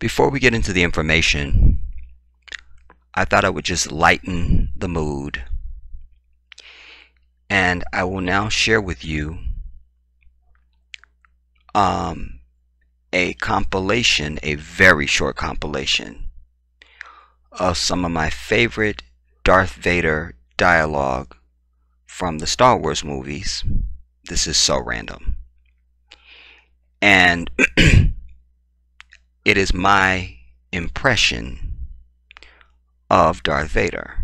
Before we get into the information, I thought I would just lighten the mood, and I will now share with you a compilation, a very short compilation of some of my favorite Darth Vader dialogue from the Star Wars movies. This is so random, and it is my impression of Darth Vader.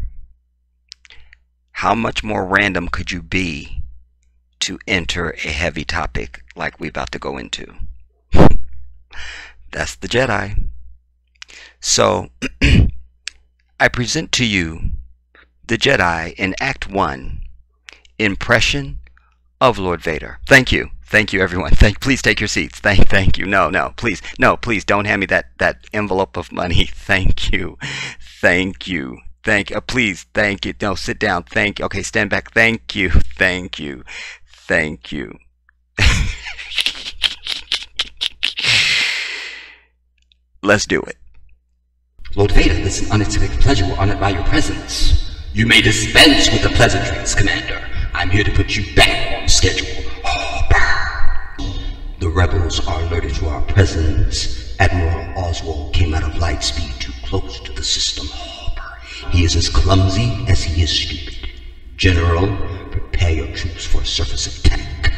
How much more random could you be to enter a heavy topic like we're about to go into? That's the Jedi. So I present to you the Jedi in Act 1, impression of Lord Vader. Thank you. Thank you, everyone. Please take your seats. Thank you. No, please. No, please don't hand me that envelope of money. Thank you. Please, thank you. No, sit down. Thank you. Okay, stand back. Thank you. Let's do it. Lord Vader, it's an unexpected pleasure. We're honored by your presence. You may dispense with the pleasantries, Commander. I'm here to put you back on schedule. The rebels are alerted to our presence. Admiral Oswald came out of light speed too close to the system. He is as clumsy as he is stupid. General, prepare your troops for a surface attack.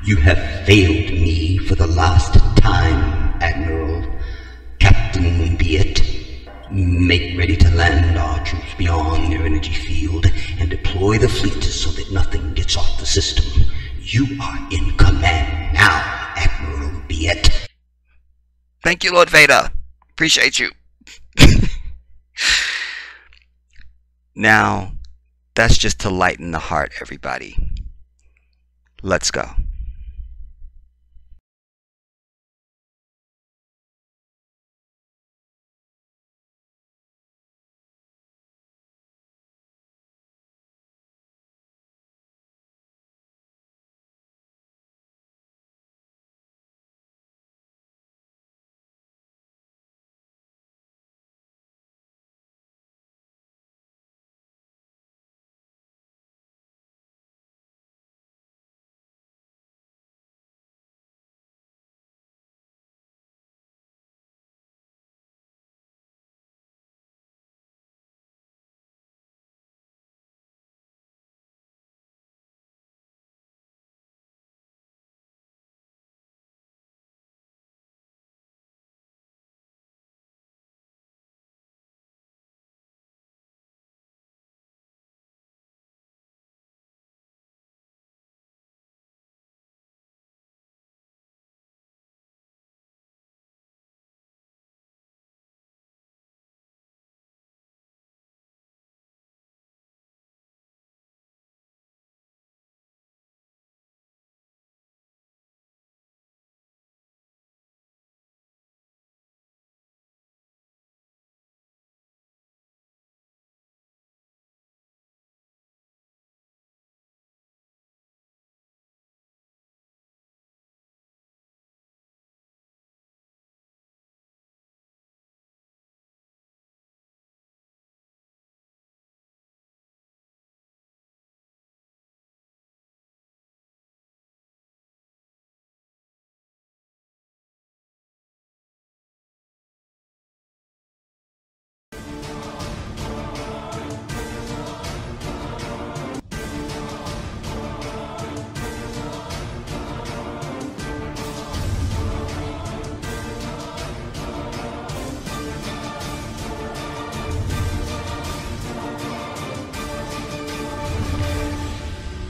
You have failed me for the last time, Admiral. Captain be it. Make ready to land our troops beyond their energy field and deploy the fleet so that nothing gets off the system. You are in command now, Admiral be it. Thank you, Lord Vader. Appreciate you. Now, that's just to lighten the heart, everybody. Let's go.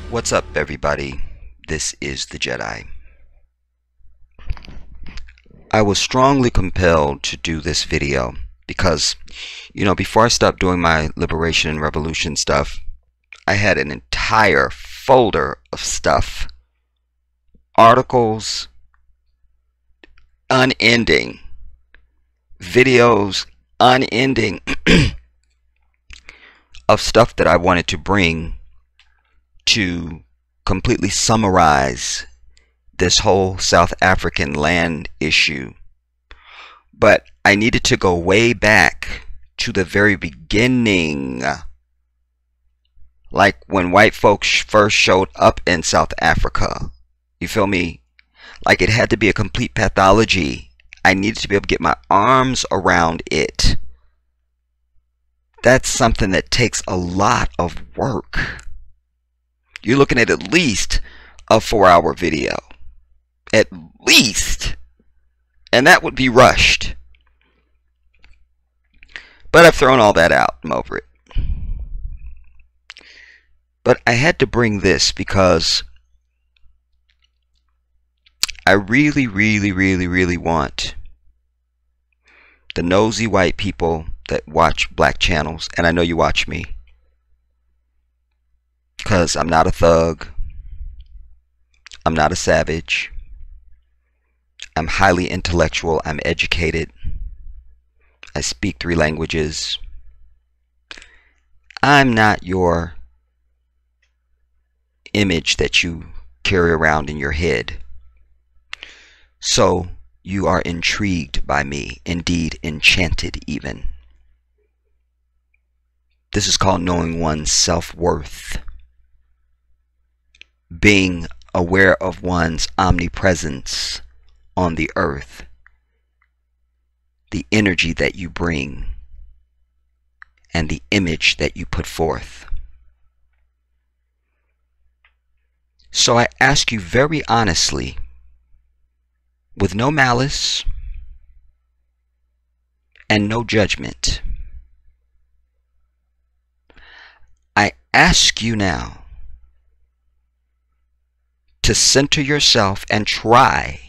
What's up, everybody? This is the Jedi. I was strongly compelled to do this video because, before I stopped doing my liberation and revolution stuff, I had an entire folder of stuff, articles, unending, videos, unending, of stuff that I wanted to bring to completely summarize this whole South African land issue. But I needed to go way back to the very beginning. Like when white folks first showed up in South Africa. You feel me? Like it had to be a complete pathology. I needed to be able to get my arms around it. That's something that takes a lot of work. You're looking at least a 4-hour video. At least. And that would be rushed. But I've thrown all that out. I'm over it. But I had to bring this because I really, really, really, really want the nosy white people that watch black channels, and I know you watch me, because I'm not a thug, I'm not a savage, I'm highly intellectual, I'm educated, I speak 3 languages. I'm not your image that you carry around in your head. So you are intrigued by me, indeed enchanted even. This is called knowing one's self-worth. Being aware of one's omnipresence on the earth. The energy that you bring and the image that you put forth. So I ask you very honestly, with no malice and no judgment, I ask you now to center yourself and try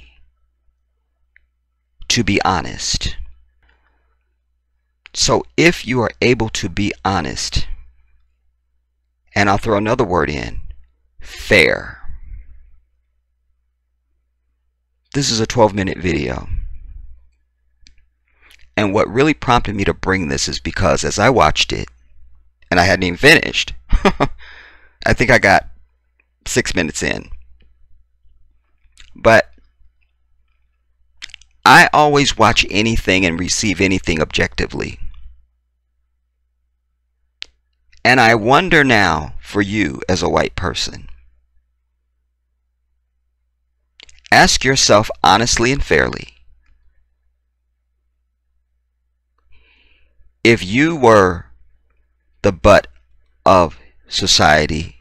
to be honest. So if you are able to be honest, and I'll throw another word in, fair. This is a 12-minute video. And what really prompted me to bring this is because as I watched it, and I hadn't even finished, I think I got 6 minutes in. But I always watch anything and receive anything objectively. And I wonder now for you as a white person. Ask yourself honestly and fairly, if you were the butt of society,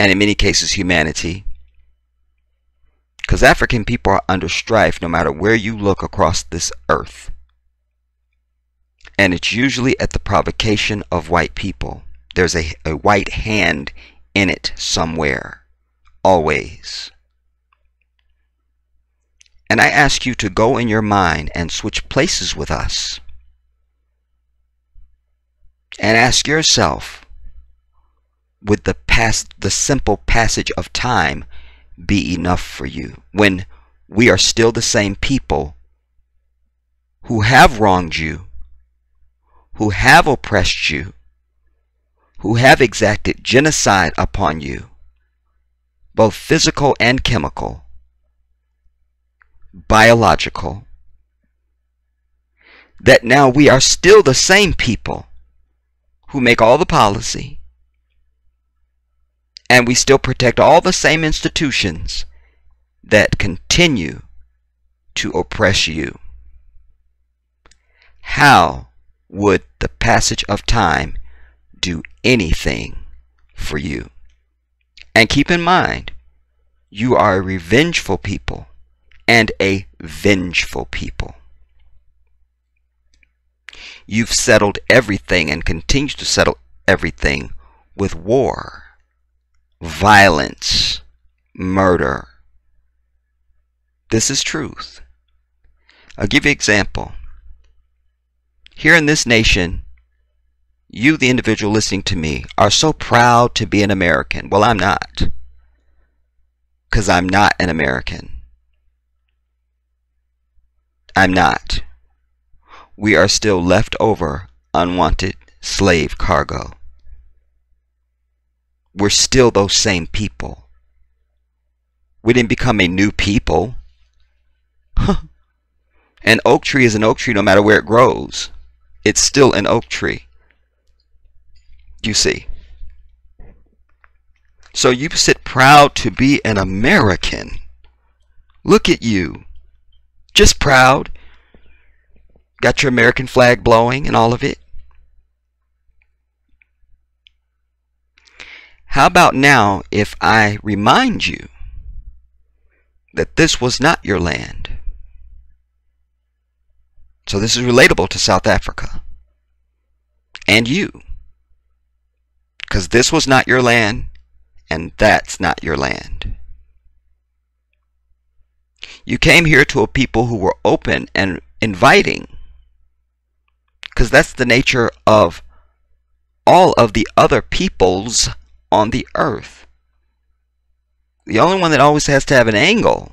and in many cases humanity, because African people are under strife no matter where you look across this earth, and it's usually at the provocation of white people. There's a white hand in it somewhere. Always. And I ask you to go in your mind and switch places with us. And ask yourself, would the simple passage of time be enough for you when we are still the same people who have wronged you, who have oppressed you, who have exacted genocide upon you, both physical and chemical, biological, that now we are still the same people who make all the policy, and we still protect all the same institutions that continue to oppress you. How would the passage of time do anything for you? And keep in mind, you are a revengeful people and a vengeful people. You've settled everything and continue to settle everything with war, violence, murder. This is truth. I'll give you an example. Here in this nation, you, the individual listening to me, are so proud to be an American. Well, I'm not. Because I'm not an American. I'm not. We are still leftover, unwanted slave cargo. We're still those same people. We didn't become a new people. An oak tree is an oak tree no matter where it grows. It's still an oak tree. You see. So you sit proud to be an American. Look at you. Just proud. Got your American flag blowing and all of it. How about now if I remind you that this was not your land? So this is relatable to South Africa and you, because this was not your land and that's not your land. You came here to a people who were open and inviting, because that's the nature of all of the other peoples on the earth. The only one that always has to have an angle,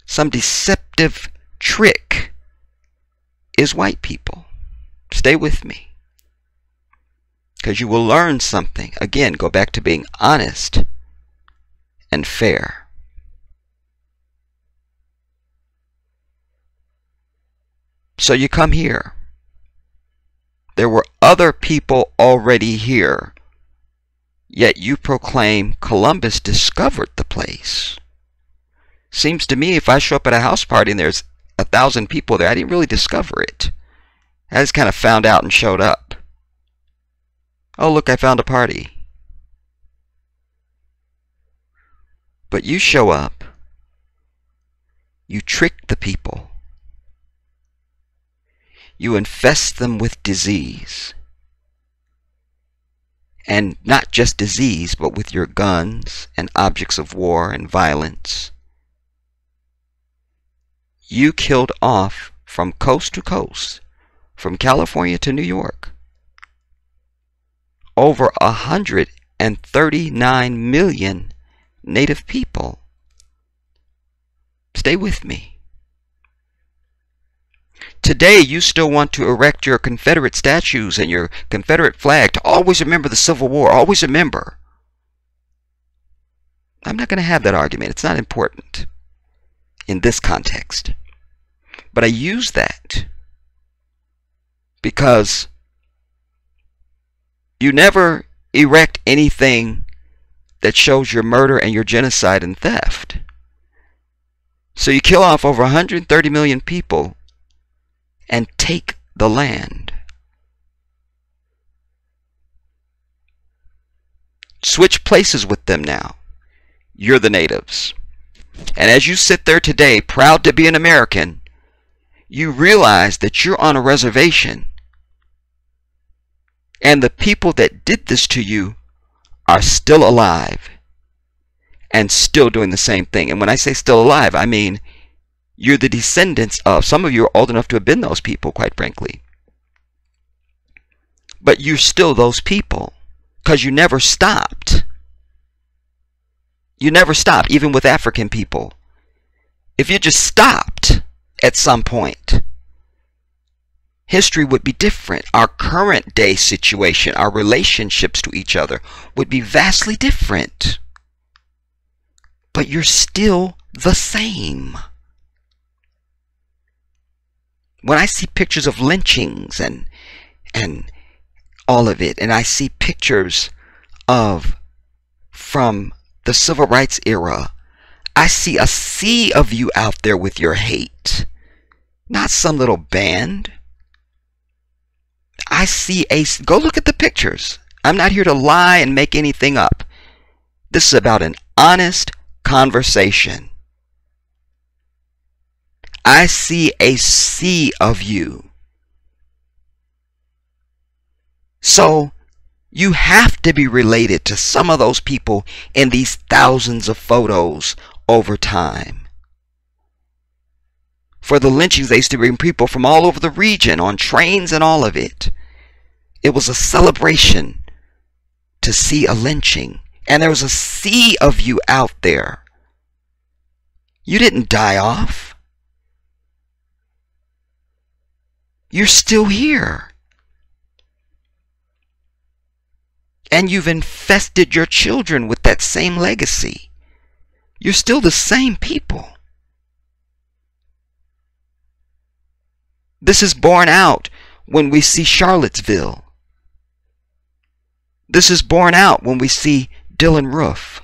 some deceptive trick, is white people. Stay with me, because you will learn something. Again, go back to being honest and fair. So you come here. There were other people already here, yet you proclaim Columbus discovered the place. Seems to me if I show up at a house party and there's 1,000 people there, I didn't really discover it. I just kind of found out and showed up. Oh, look, I found a party. But you show up, you trick the people, you infest them with disease. And not just disease, but with your guns and objects of war and violence. You killed off from coast to coast, from California to New York, over 139 million native people. Stay with me. Today you still want to erect your Confederate statues and your Confederate flag to always remember the Civil War, always remember. I'm not going to have that argument. It's not important in this context. But I use that because you never erect anything that shows your murder and your genocide and theft. So you kill off over 130 million people and take the land. Switch places with them now. You're the natives. And as you sit there today, proud to be an American, you realize that you're on a reservation. And the people that did this to you are still alive and still doing the same thing. And when I say still alive, I mean you're the descendants of, some of you are old enough to have been those people, quite frankly. But you're still those people because you never stopped. You never stopped, even with African people. If you just stopped at some point, history would be different. Our current day situation, our relationships to each other would be vastly different. But you're still the same. When I see pictures of lynchings and all of it, and I see pictures of from the civil rights era, I see a sea of you out there with your hate, not some little band. I see go look at the pictures. I'm not here to lie and make anything up. This is about an honest conversation. I see a sea of you. So you have to be related to some of those people in these thousands of photos over time. For the lynchings, they used to bring people from all over the region on trains and all of it. It was a celebration to see a lynching. And there was a sea of you out there. You didn't die off. You're still here. And you've infested your children with that same legacy. You're still the same people. This is borne out when we see Charlottesville. This is borne out when we see Dylan Roof.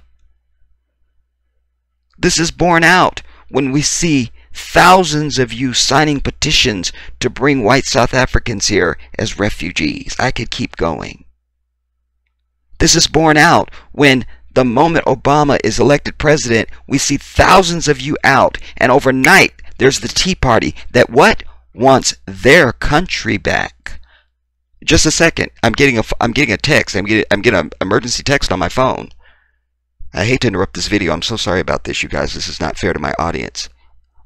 This is borne out when we see thousands of you signing petitions to bring white South Africans here as refugees. I could keep going. This is borne out when the moment Obama is elected president, we see thousands of you out, and overnight there's the Tea Party that what? Wants their country back. Just a second. I'm getting a text. I'm getting an emergency text on my phone. I hate to interrupt this video. I'm so sorry about this, you guys. This is not fair to my audience.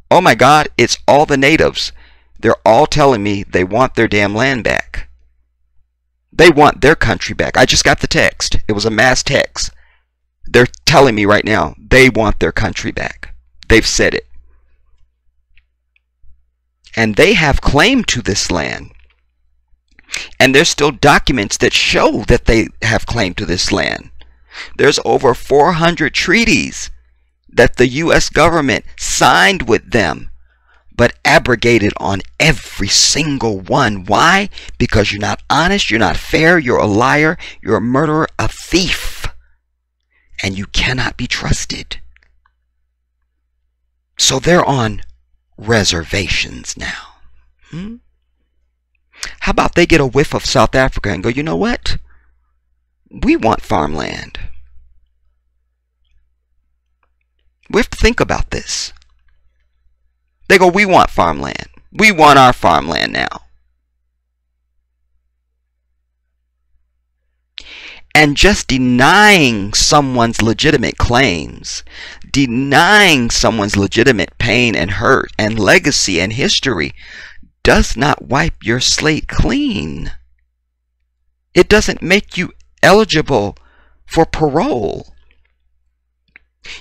Oh my God, it's all the natives. They're all telling me they want their damn land back. They want their country back. I just got the text. It was a mass text. They're telling me right now they want their country back. They've said it. And they have claim to this land. And there's still documents that show that they have claim to this land. There's over 400 treaties that the U.S. government signed with them, but abrogated on every single one. Why? Because you're not honest, you're not fair, you're a liar, you're a murderer, a thief, and you cannot be trusted. So they're on reservations now. How about they get a whiff of South Africa and go, you know what? We want farmland. We have to think about this. They go, we want farmland. We want our farmland now. And just denying someone's legitimate claims, denying someone's legitimate pain and hurt and legacy and history does not wipe your slate clean. It doesn't make you eligible for parole.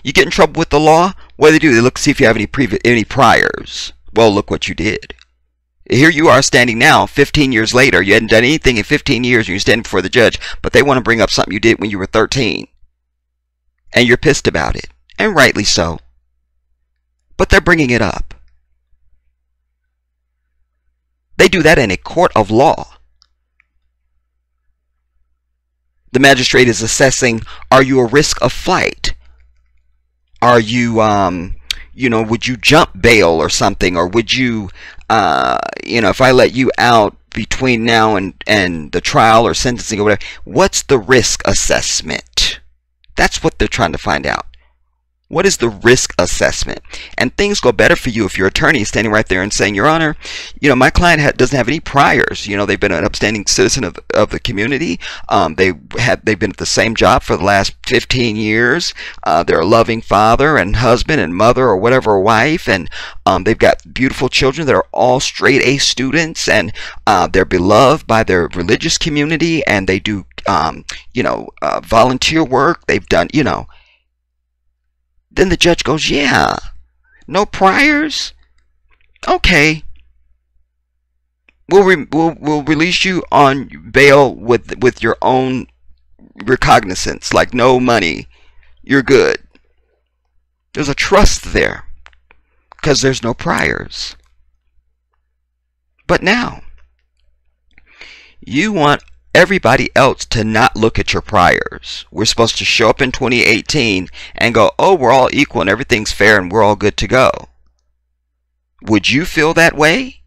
You get in trouble with the law, what do? They look to see if you have any priors. Well, look what you did. Here you are standing now, 15 years later. You hadn't done anything in 15 years, and you're standing before the judge, but they want to bring up something you did when you were 13. And you're pissed about it, and rightly so. But they're bringing it up. They do that in a court of law. The magistrate is assessing, are you a risk of flight? Are you, would you jump bail or something? Or would you, if I let you out between now and the trial or sentencing or whatever, what's the risk assessment? That's what they're trying to find out. What is the risk assessment? And things go better for you if your attorney is standing right there and saying, Your Honor, my client doesn't have any priors. They've been an upstanding citizen of the community. They've been at the same job for the last 15 years. They're a loving father and husband and mother or whatever, wife, and they've got beautiful children that are all straight A students, and they're beloved by their religious community, and they do volunteer work. They've done, Then the judge goes, yeah, no priors? Okay. We'll release you on bail with your own recognizance, like no money. You're good. There's a trust there because there's no priors. But now, you want everybody else to not look at your priors. We're supposed to show up in 2018 and go, oh, we're all equal and everything's fair and we're all good to go. Would you feel that way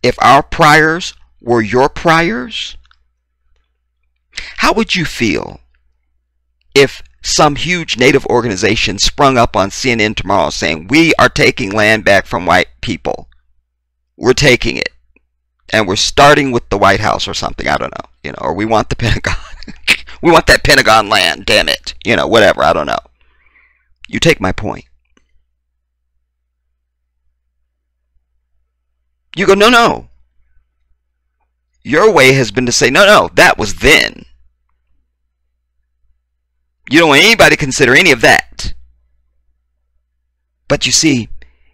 if our priors were your priors? How would you feel if some huge Native organization sprung up on CNN tomorrow saying, we are taking land back from white people. We're taking it. And we're starting with the White House or something, I don't know, or we want the Pentagon. We want that Pentagon land, damn it. Whatever, I don't know. You take my point. You go, no. Your way has been to say, no, that was then. You don't want anybody to consider any of that. But you see,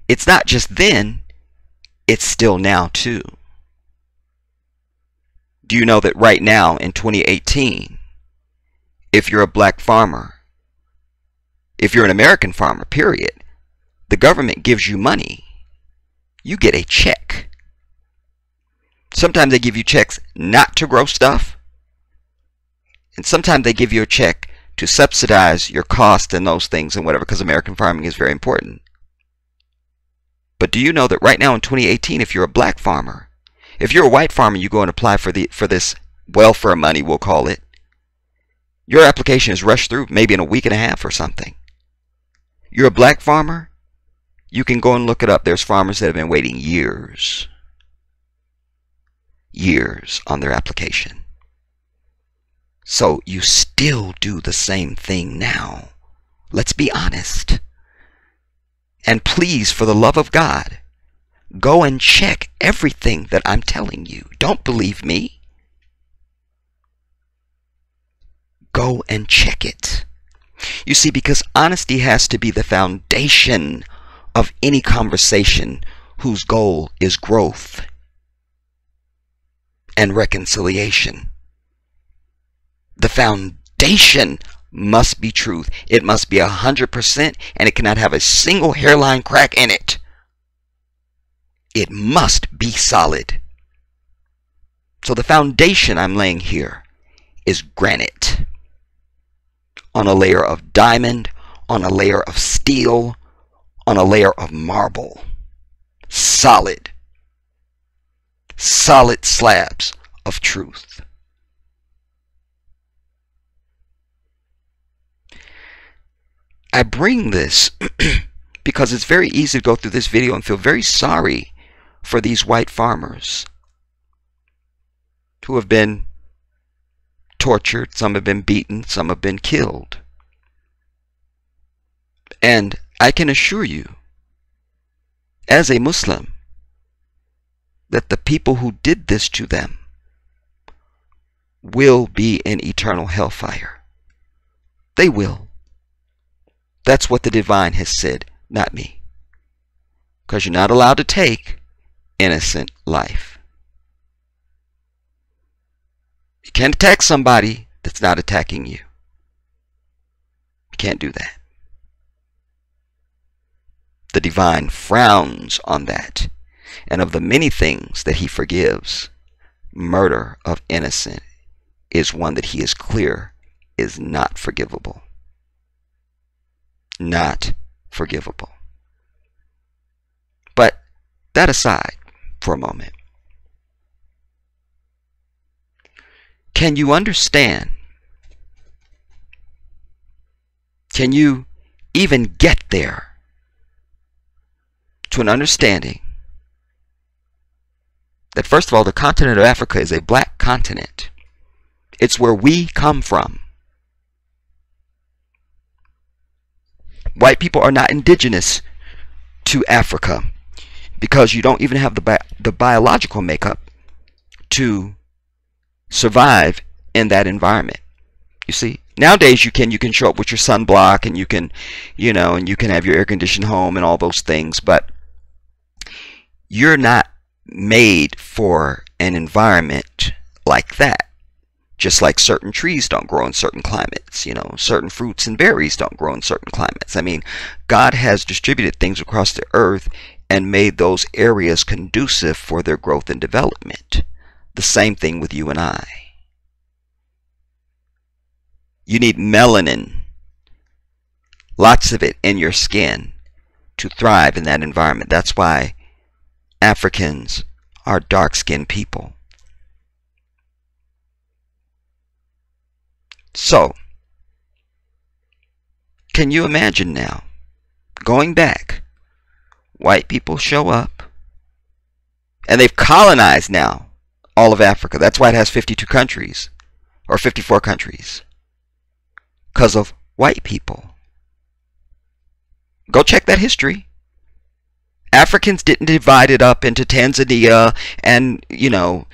it's not just then, it's still now too. Do you know that right now in 2018, if you're a black farmer, if you're an American farmer, period, the government gives you money. You get a check. Sometimes they give you checks not to grow stuff. And sometimes they give you a check to subsidize your cost and those things and whatever, because American farming is very important. But do you know that right now in 2018, if you're a black farmer, if you're a white farmer, you go and apply for this welfare money, we'll call it, your application is rushed through maybe in a week and a half or something. You're a black farmer, you can go and look it up. There's farmers that have been waiting years on their application. So you still do the same thing now. Let's be honest. And please, for the love of God, go and check everything that I'm telling you. Don't believe me. Go and check it. You see, because honesty has to be the foundation of any conversation whose goal is growth and reconciliation. The foundation must be truth. It must be 100%, and it cannot have a single hairline crack in it. It must be solid. So the foundation I'm laying here is granite, on a layer of diamond, on a layer of steel, on a layer of marble. Solid slabs of truth. I bring this because it's very easy to go through this video and feel very sorry for these white farmers who have been tortured, some have been beaten, some have been killed. And I can assure you, as a Muslim, that the people who did this to them will be in eternal hellfire. They will. That's what the divine has said, not me. Because you're not allowed to take innocent life. You can't attack somebody that's not attacking you. You can't do that. The divine frowns on that. And of the many things that he forgives, murder of innocent is one that he is clear is not forgivable. Not forgivable. But that aside for a moment, can you understand? Can you even get there to an understanding that, first of all, the continent of Africa is a black continent? It's where we come from. White people are not indigenous to Africa because you don't even have the biological makeup to survive in that environment. You see, nowadays you can show up with your sunblock, and you can, and you can have your air-conditioned home and all those things, but you're not made for an environment like that. Just like certain trees don't grow in certain climates, certain fruits and berries don't grow in certain climates. I mean, God has distributed things across the earth and made those areas conducive for their growth and development. The same thing with you and I. You need melanin, lots of it in your skin, to thrive in that environment. That's why Africans are dark-skinned people. So, can you imagine now, going back, white people show up, and they've colonized now all of Africa. That's why it has 52 countries, or 54 countries, because of white people. Go check that history. Africans didn't divide it up into Tanzania and,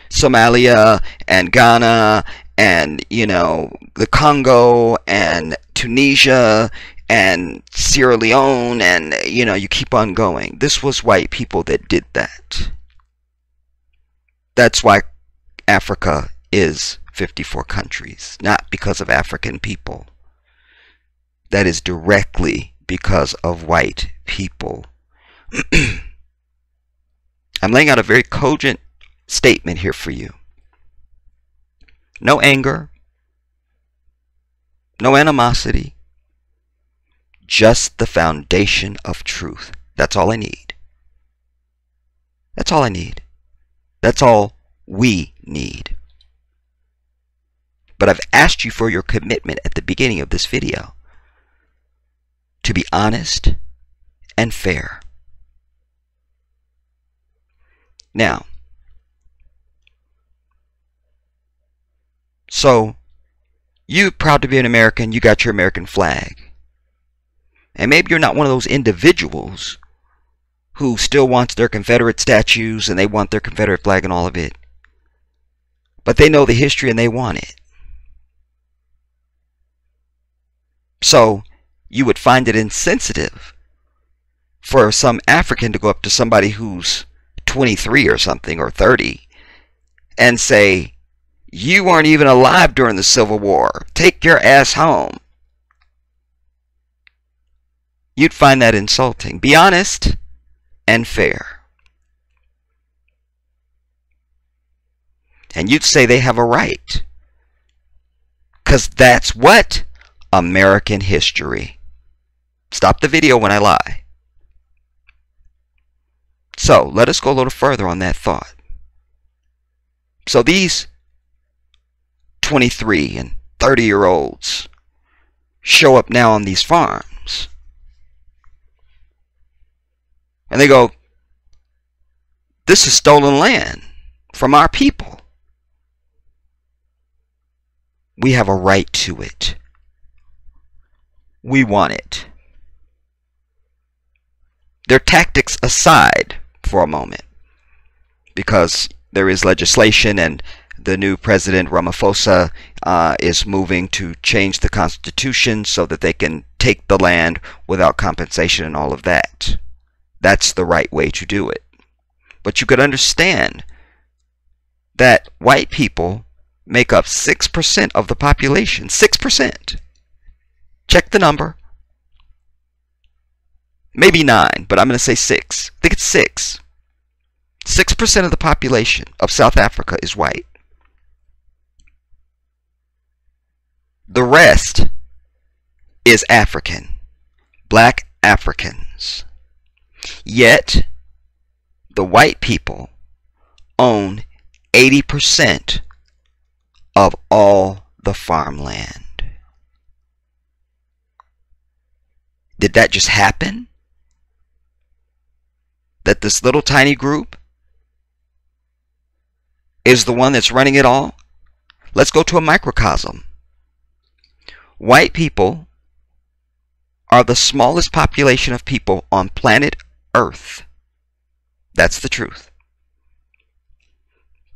Somalia and Ghana and, the Congo and Tunisia and Sierra Leone, and, you keep on going. This was white people that did that. That's why Africa is 54 countries, not because of African people. That is directly because of white people. I'm laying out a very cogent statement here for you. No anger, no animosity, just the foundation of truth. That's all I need. That's all I need. That's all we need. But I've asked you for your commitment at the beginning of this video to be honest and fair. Now, so you're proud to be an American, you got your American flag. And maybe you're not one of those individuals who still wants their Confederate statues and they want their Confederate flag and all of it. But they know the history and they want it. So you would find it insensitive for some African to go up to somebody who's 23 or something, or 30, and say, you weren't even alive during the Civil War. Take your ass home. You'd find that insulting. Be honest and fair. And you'd say they have a right. Because that's what? American history. Stop the video when I lie. So, let us go a little further on that thought. So these 23 and 30-year-olds show up now on these farms. And they go, this is stolen land from our people. We have a right to it. We want it. Their tactics aside for a moment, because there is legislation and the new president Ramaphosa is moving to change the Constitution so that they can take the land without compensation and all of that. That's the right way to do it. But you could understand that white people make up 6% of the population. 6%. Check the number. Maybe 9, but I'm going to say 6. I think it's 6. 6% of the population of South Africa is white. The rest is African. Black Africans. Yet, the white people own 80% of all the farmland. Did that just happen? That this little tiny group is the one that's running it all? Let's go to a microcosm. White people are the smallest population of people on planet Earth. That's the truth.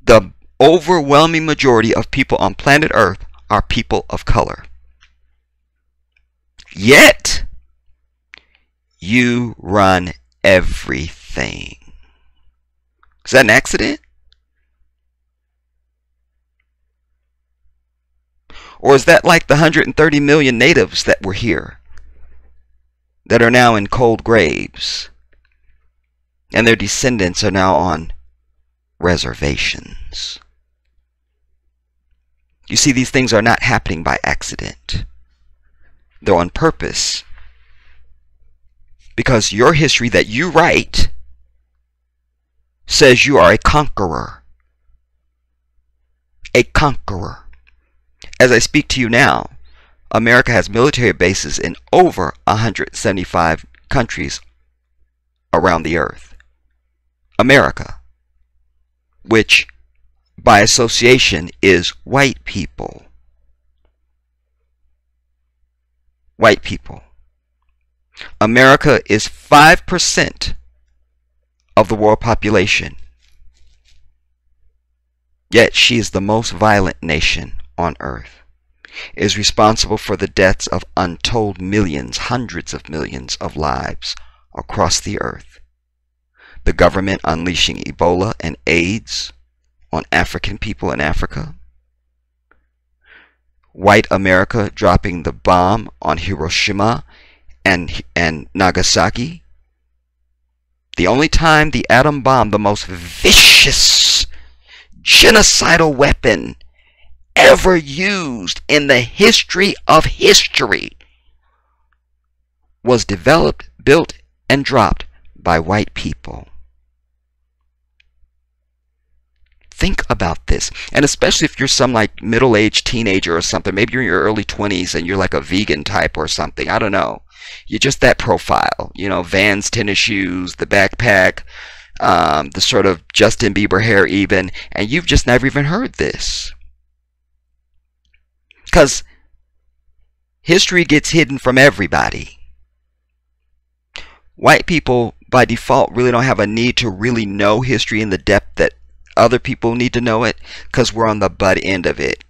The overwhelming majority of people on planet Earth are people of color. Yet, you run everything. Is that an accident? Or is that like the 130 million natives that were here, that are now in cold graves, and their descendants are now on reservations? You see, these things are not happening by accident. They're on purpose. Because your history that you write says you are a conqueror. A conqueror. As I speak to you now, America has military bases in over 175 countries around the earth. America, which by association is white people. White people. America is 5% of the world population. Yet she is the most violent nation on earth. Is responsible for the deaths of untold millions, hundreds of millions of lives across the earth. The government unleashing Ebola and AIDS on African people in Africa. White America dropping the bomb on Hiroshima and Nagasaki. The only time the atom bomb, the most vicious genocidal weapon ever used in the history of history was developed, built, and dropped by white people. Think about this, and especially if you're some like middle-aged teenager or something, maybe you're in your early 20s and you're like a vegan type or something, I don't know. You're just that profile, you know, Vans tennis shoes, the backpack, the sort of Justin Bieber hair even, and you've just never even heard this. Because history gets hidden from everybody. White people, by default, really don't have a need to really know history in the depth that other people need to know it, because we're on the butt end of it.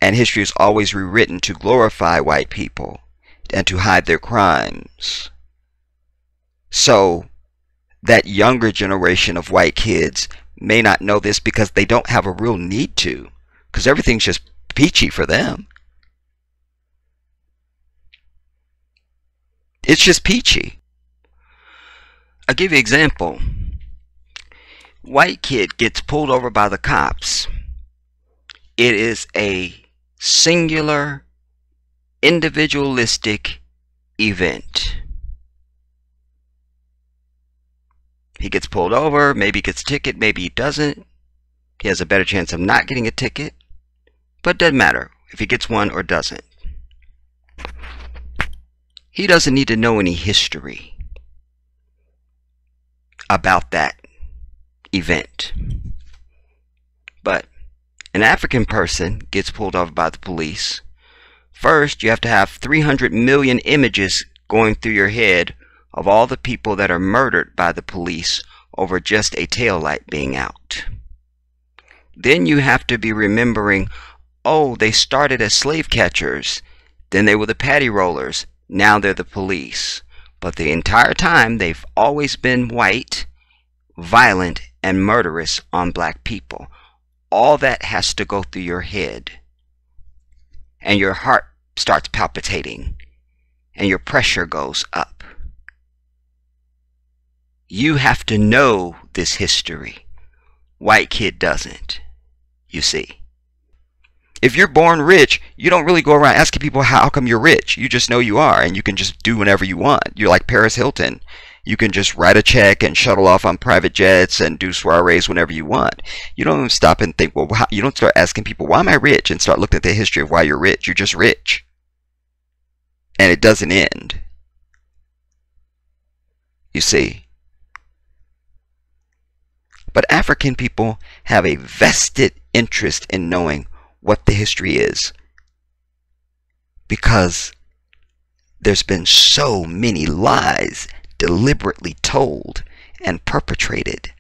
And history is always rewritten to glorify white people and to hide their crimes. So that younger generation of white kids may not know this because they don't have a real need to, because everything's just peachy for them. It's just peachy. I'll give you an example. White kid gets pulled over by the cops. It is a singular, individualistic event. He gets pulled over, maybe he gets a ticket, maybe he doesn't. He has a better chance of not getting a ticket, but it doesn't matter if he gets one or doesn't. He doesn't need to know any history about that event. But an African person gets pulled over by the police. First, you have to have 300 million images going through your head of all the people that are murdered by the police over just a taillight being out. Then you have to be remembering, oh, they started as slave catchers, then they were the patty rollers, now they're the police. But the entire time they've always been white, violent, and murderous on black people. All that has to go through your head. And your heart starts palpitating. And your pressure goes up. You have to know this history. White kid doesn't, you see. If you're born rich, you don't really go around asking people how come you're rich. You just know you are, and you can just do whatever you want. You're like Paris Hilton. You can just write a check and shuttle off on private jets and do soirees whenever you want. You don't even stop and think, well, you don't start asking people, why am I rich? And start looking at the history of why you're rich. You're just rich. And it doesn't end. You see. But African people have a vested interest in knowing what the history is, because there's been so many lies deliberately told and perpetrated.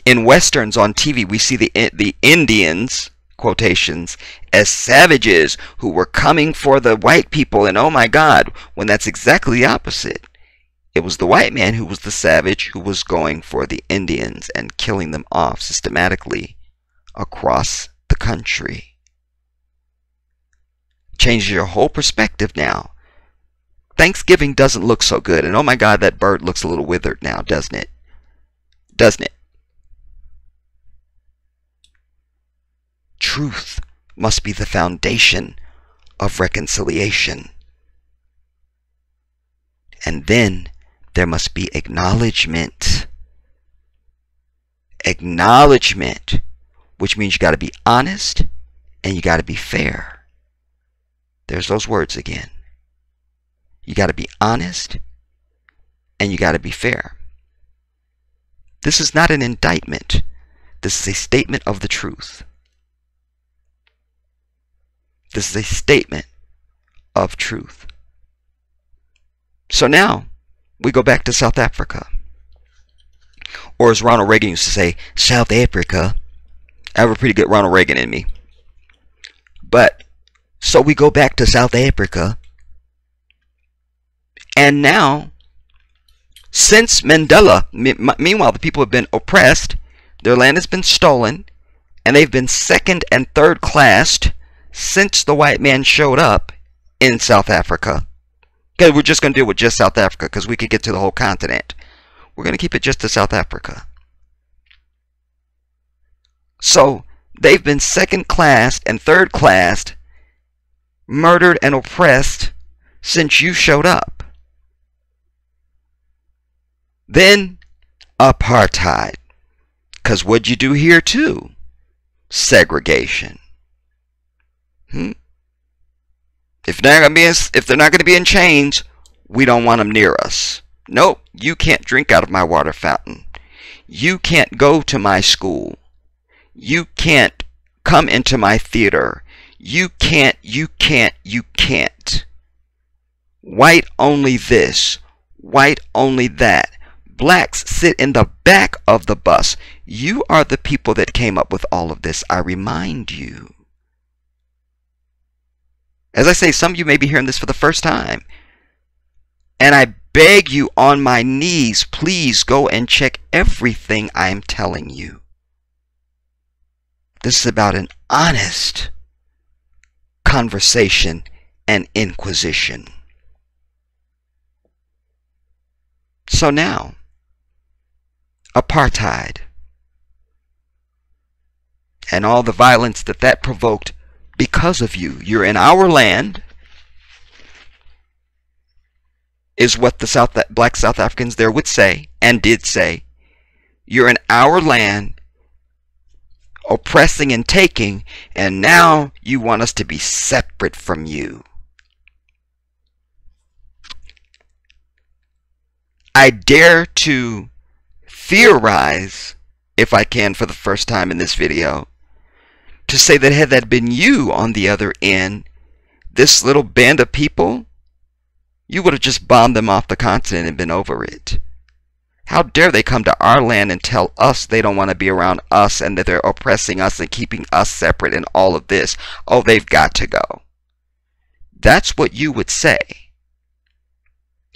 In westerns on TV, we see the Indians, quotations, as savages who were coming for the white people, and oh my God, when that's exactly the opposite. It was the white man who was the savage who was going for the Indians and killing them off systematically across the country. Changes your whole perspective now. Thanksgiving doesn't look so good, and oh my God, that bird looks a little withered now, doesn't it? Doesn't it? Truth must be the foundation of reconciliation. And then there must be acknowledgement. Acknowledgement, which means you got to be honest and you got to be fair. There's those words again. You got to be honest and you got to be fair. This is not an indictment. This is a statement of the truth. This is a statement of truth. So now we go back to South Africa. Or as Ronald Reagan used to say, South Africa. I have a pretty good Ronald Reagan in me. But, so we go back to South Africa. And now, since Mandela, meanwhile the people have been oppressed, their land has been stolen, and they've been second and third classed since the white man showed up in South Africa. Okay, we're just going to deal with just South Africa because we could get to the whole continent. We're going to keep it just to South Africa. So they've been second classed and third classed, murdered and oppressed since you showed up. Then apartheid. Because what'd you do here too? Segregation. If they're not going to be in chains, we don't want them near us. Nope, you can't drink out of my water fountain. You can't go to my school. You can't come into my theater. You can't. White only this. White only that. Blacks sit in the back of the bus. You are the people that came up with all of this, I remind you. As I say, some of you may be hearing this for the first time. And I beg you on my knees, please go and check everything I am telling you. This is about an honest conversation and inquisition. So now, apartheid and all the violence that provoked because of you. You're in our land, is what the black South Africans there would say and did say. You're in our land, oppressing and taking, and now you want us to be separate from you. I dare to theorize, if I can for the first time in this video, to say that had that been you on the other end, this little band of people, you would have just bombed them off the continent and been over it. How dare they come to our land and tell us they don't want to be around us and that they're oppressing us and keeping us separate and all of this. Oh, they've got to go. That's what you would say.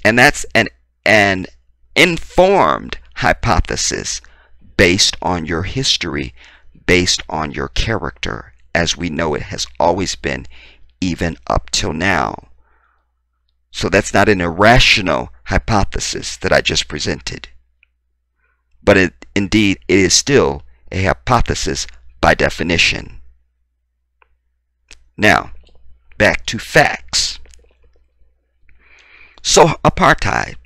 And that's an informed hypothesis based on your history, based on your character, as we know it has always been, even up till now. So that's not an irrational hypothesis that I just presented. But indeed, it is still a hypothesis by definition. Now, back to facts. So, apartheid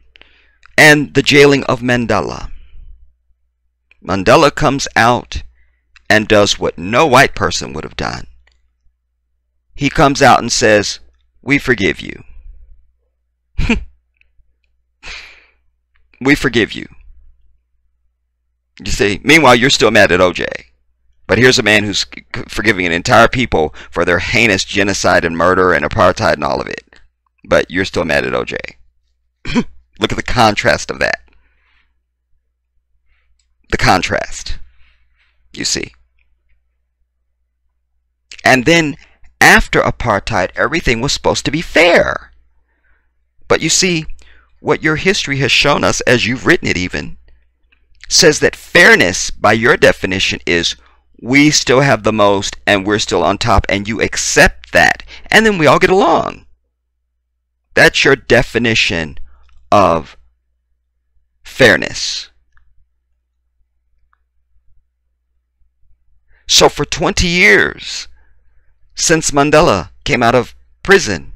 and the jailing of Mandela. Mandela comes out and does what no white person would have done. He comes out and says, "We forgive you. We forgive you." You see, meanwhile, you're still mad at OJ. But here's a man who's forgiving an entire people for their heinous genocide and murder and apartheid and all of it. But you're still mad at OJ. Look at the contrast of that. The contrast. You see. And then after apartheid, everything was supposed to be fair. But you see, what your history has shown us, as you've written it even, says that fairness, by your definition, is we still have the most and we're still on top and you accept that. And then we all get along. That's your definition of fairness. So for 20 years, since Mandela came out of prison,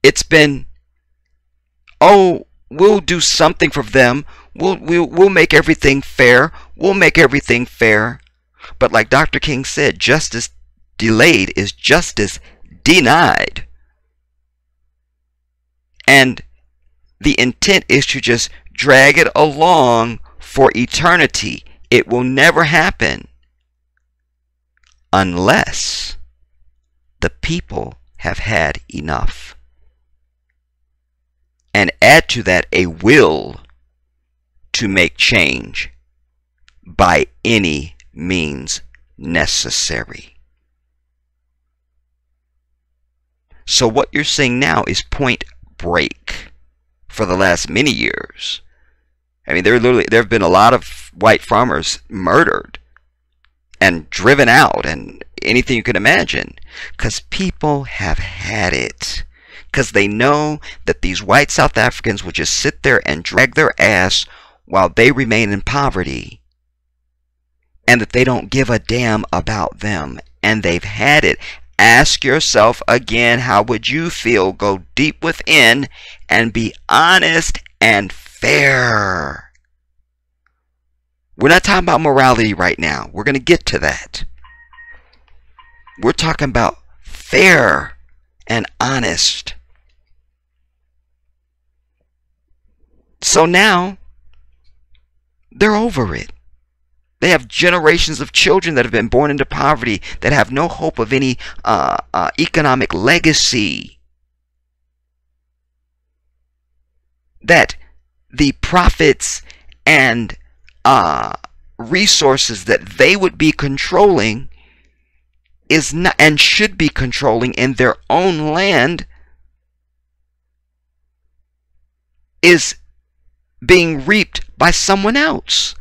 it's been, oh, we'll do something for them. We'll make everything fair. We'll make everything fair. But like Dr. King said, justice delayed is justice denied. And the intent is to just drag it along for eternity. It will never happen unless the people have had enough. And add to that a will to make change by any means necessary. So what you're seeing now is Point Break for the last many years. I mean, there have been a lot of white farmers murdered and driven out and anything you can imagine because people have had it. Because they know that these white South Africans will just sit there and drag their ass while they remain in poverty. and that they don't give a damn about them, and they've had it. Ask yourself again, how would you feel? Go deep within and be honest and fair. We're not talking about morality right now. We're going to get to that. We're talking about fair and honest. So now, they're over it. They have generations of children that have been born into poverty that have no hope of any economic legacy. That the profits and resources that they would be controlling is not, and should be controlling in their own land, is being reaped by someone else.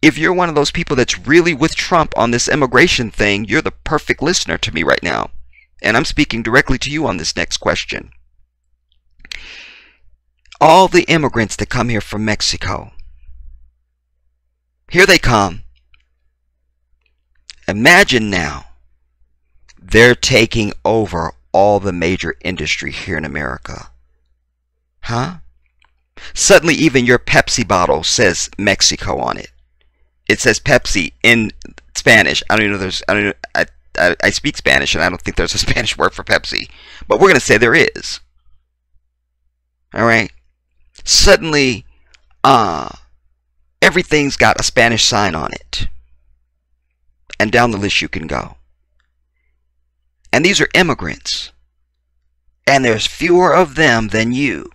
If you're one of those people that's really with Trump on this immigration thing, you're the perfect listener to me right now. And I'm speaking directly to you on this next question. All the immigrants that come here from Mexico, here they come. Imagine now, they're taking over all the major industry here in America. Huh? Suddenly even your Pepsi bottle says Mexico on it. It says Pepsi in Spanish. I don't even know there's, I speak Spanish and I don't think there's a Spanish word for Pepsi. But we're going to say there is. Alright? Suddenly, everything's got a Spanish sign on it. And down the list you can go. And these are immigrants. And there's fewer of them than you.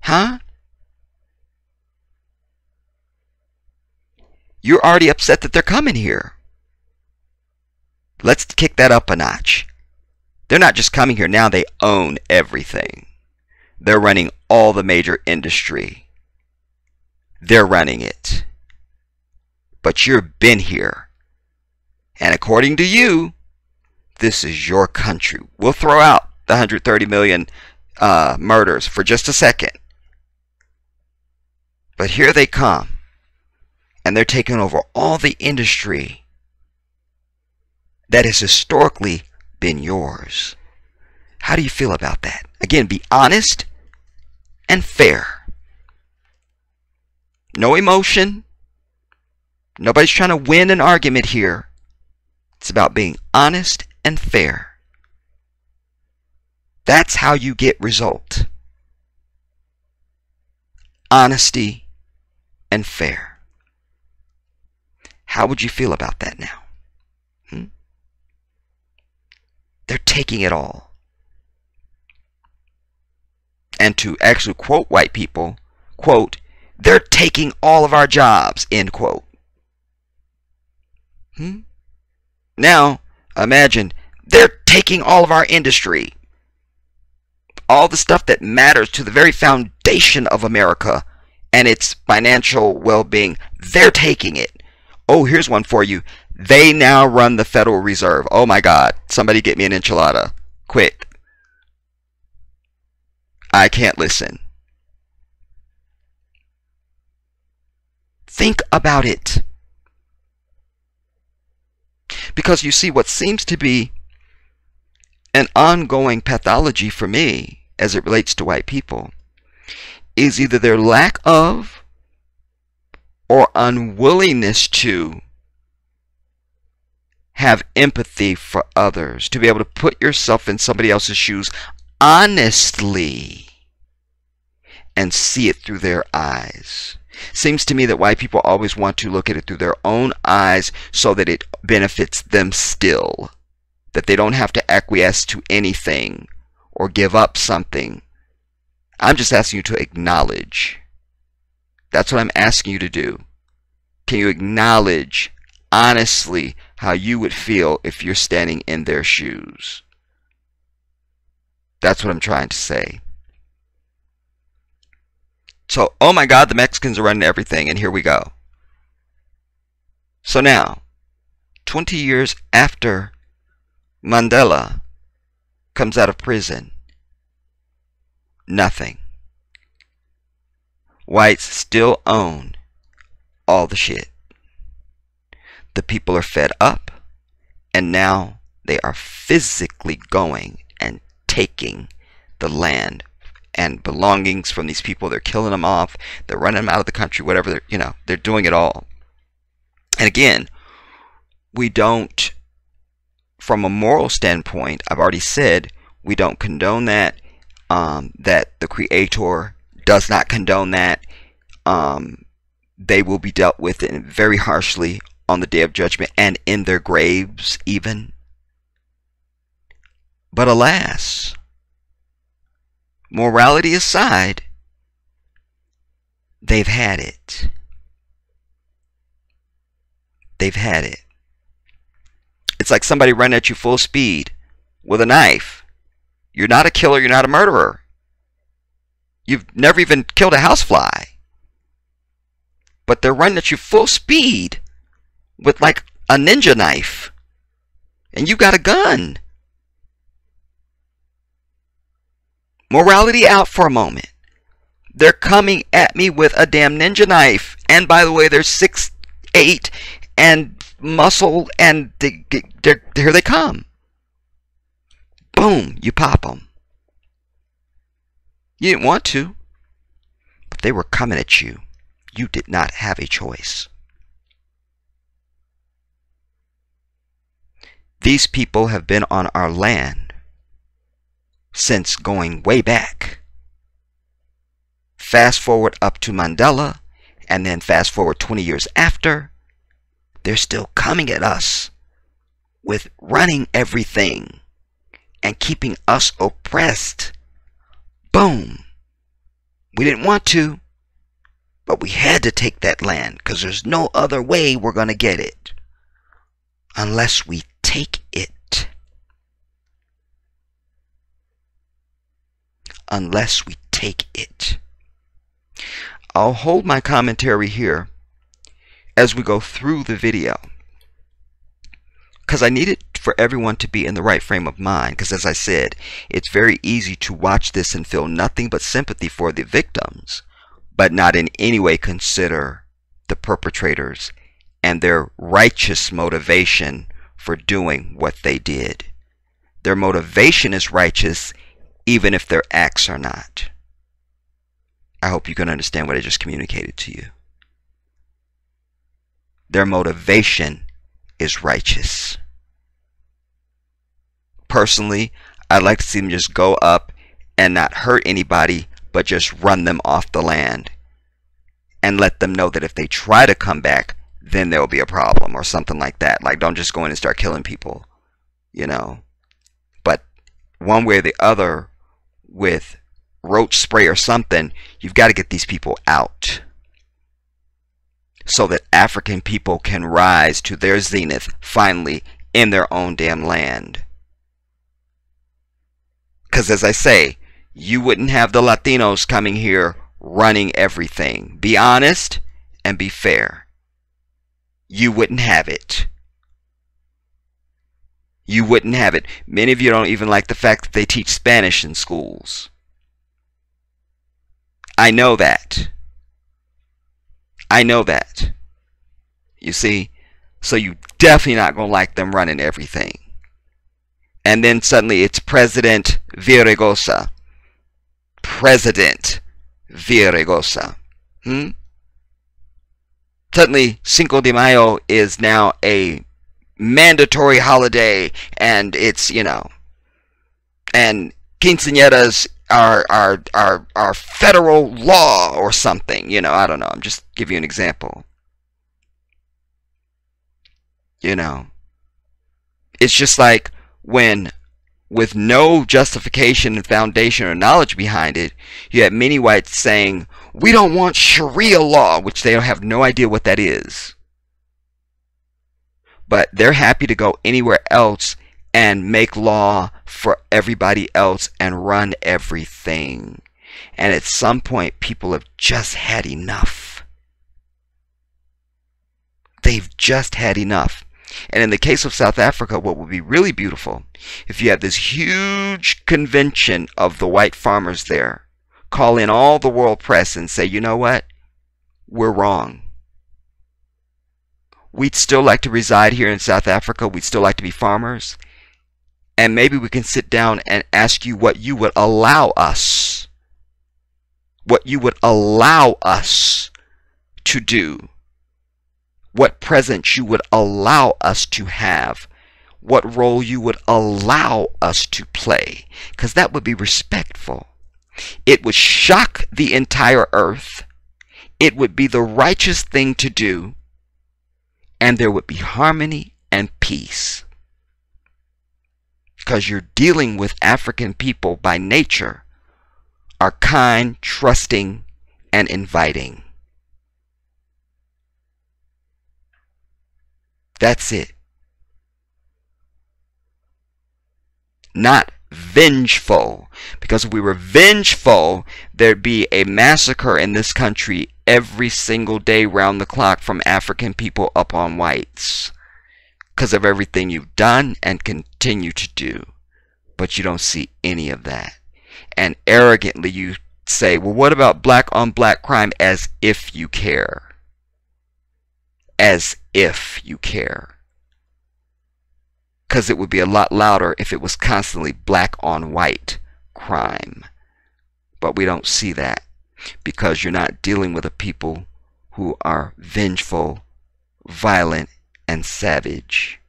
Huh? You're already upset that they're coming here. Let's kick that up a notch. They're not just coming here now, they own everything. They're running all the major industry. They're running it. But you've been here. And according to you, this is your country. We'll throw out the 130 million murders for just a second. But here they come. And they're taking over all the industry that has historically been yours. How do you feel about that? Again, be honest and fair. No emotion. Nobody's trying to win an argument here. It's about being honest and fair. That's how you get result. Honesty and fair. How would you feel about that now? They're taking it all. And to actually quote white people, quote, they're taking all of our jobs, end quote. Now, imagine, they're taking all of our industry. All the stuff that matters to the very foundation of America and its financial well-being, they're taking it. Oh, here's one for you. They now run the Federal Reserve. Oh my God. Somebody get me an enchilada. Quick. I can't listen. Think about it. Because you see, what seems to be an ongoing pathology for me as it relates to white people is either their lack of or unwillingness to have empathy for others, to be able to put yourself in somebody else's shoes honestly and see it through their eyes. Seems to me that white people always want to look at it through their own eyes so that it benefits them still, that they don't have to acquiesce to anything or give up something. I'm just asking you to acknowledge. That's what I'm asking you to do. Can you acknowledge honestly how you would feel if you're standing in their shoes? That's what I'm trying to say. So, oh my God, the Mexicans are running everything, and here we go. So now, 20 years after Mandela comes out of prison, nothing. whites still own all the shit. The people are fed up, and now they are physically going and taking the land and belongings from these people. They're killing them off. They're running them out of the country, whatever. They're doing it all. And again, we don't, from a moral standpoint, I've already said, we don't condone that. That the Creator does not condone that. They will be dealt with very harshly on the Day of Judgment and in their graves even. But alas, morality aside, they've had it. They've had it. It's like somebody running at you full speed with a knife. You're not a killer, you're not a murderer. You've never even killed a housefly. But they're running at you full speed with like a ninja knife. And you got a gun. Morality out for a moment. They're coming at me with a damn ninja knife. And by the way, they're 6'8" and muscle, and here they come. Boom, you pop them. You didn't want to, but they were coming at you. You did not have a choice. These people have been on our land since going way back. Fast forward up to Mandela, and then fast forward 20 years after, they're still coming at us with running everything and keeping us oppressed. Boom. We didn't want to, but we had to take that land because there's no other way we're going to get it unless we take it. Unless we take it. I'll hold my commentary here as we go through the video, because I need it for everyone to be in the right frame of mind, because as I said, it's very easy to watch this and feel nothing but sympathy for the victims, but not in any way consider the perpetrators and their righteous motivation for doing what they did. Their motivation is righteous even if their acts are not. I hope you can understand what I just communicated to you. Their motivation is righteous. Personally, I'd like to see them just go up and not hurt anybody, but just run them off the land and let them know that if they try to come back, then there will be a problem or something like that. Like, don't just go in and start killing people, But one way or the other, with roach spray or something, you've got to get these people out so that African people can rise to their zenith finally in their own damn land. Because as I say, you wouldn't have the Latinos coming here running everything. Be honest and be fair. You wouldn't have it. You wouldn't have it. Many of you don't even like the fact that they teach Spanish in schools. I know that. I know that. You see? So you definitely not going to like them running everything. And then suddenly it's President Villaraigosa. President Villaraigosa. Suddenly Cinco de Mayo is now a mandatory holiday, and it's, and quinceañeras are federal law or something. I don't know. I'm just giving you an example. It's just like when, with no justification and foundation or knowledge behind it, you have many whites saying, we don't want Sharia law, which they have no idea what that is. But they're happy to go anywhere else and make law for everybody else and run everything. And at some point, people have just had enough. They've just had enough. And in the case of South Africa, what would be really beautiful, if you have this huge convention of the white farmers there, call in all the world press and say, you know what? We're wrong. We'd still like to reside here in South Africa. We'd still like to be farmers. And maybe we can sit down and ask you what you would allow us. What you would allow us to do. What presence you would allow us to have. What role you would allow us to play. Because that would be respectful. It would shock the entire earth. It would be the righteous thing to do. And there would be harmony and peace. Because you're dealing with African people by nature are kind, trusting, and inviting. That's it. Not vengeful. Because if we were vengeful, there'd be a massacre in this country every single day round the clock from African people upon whites. Because of everything you've done and continue to do. But you don't see any of that. And arrogantly you say, well, what about black on black crime? As if you care. As if you care. Because it would be a lot louder if it was constantly black on white crime. But we don't see that. Because you're not dealing with a people who are vengeful, violent, and savage.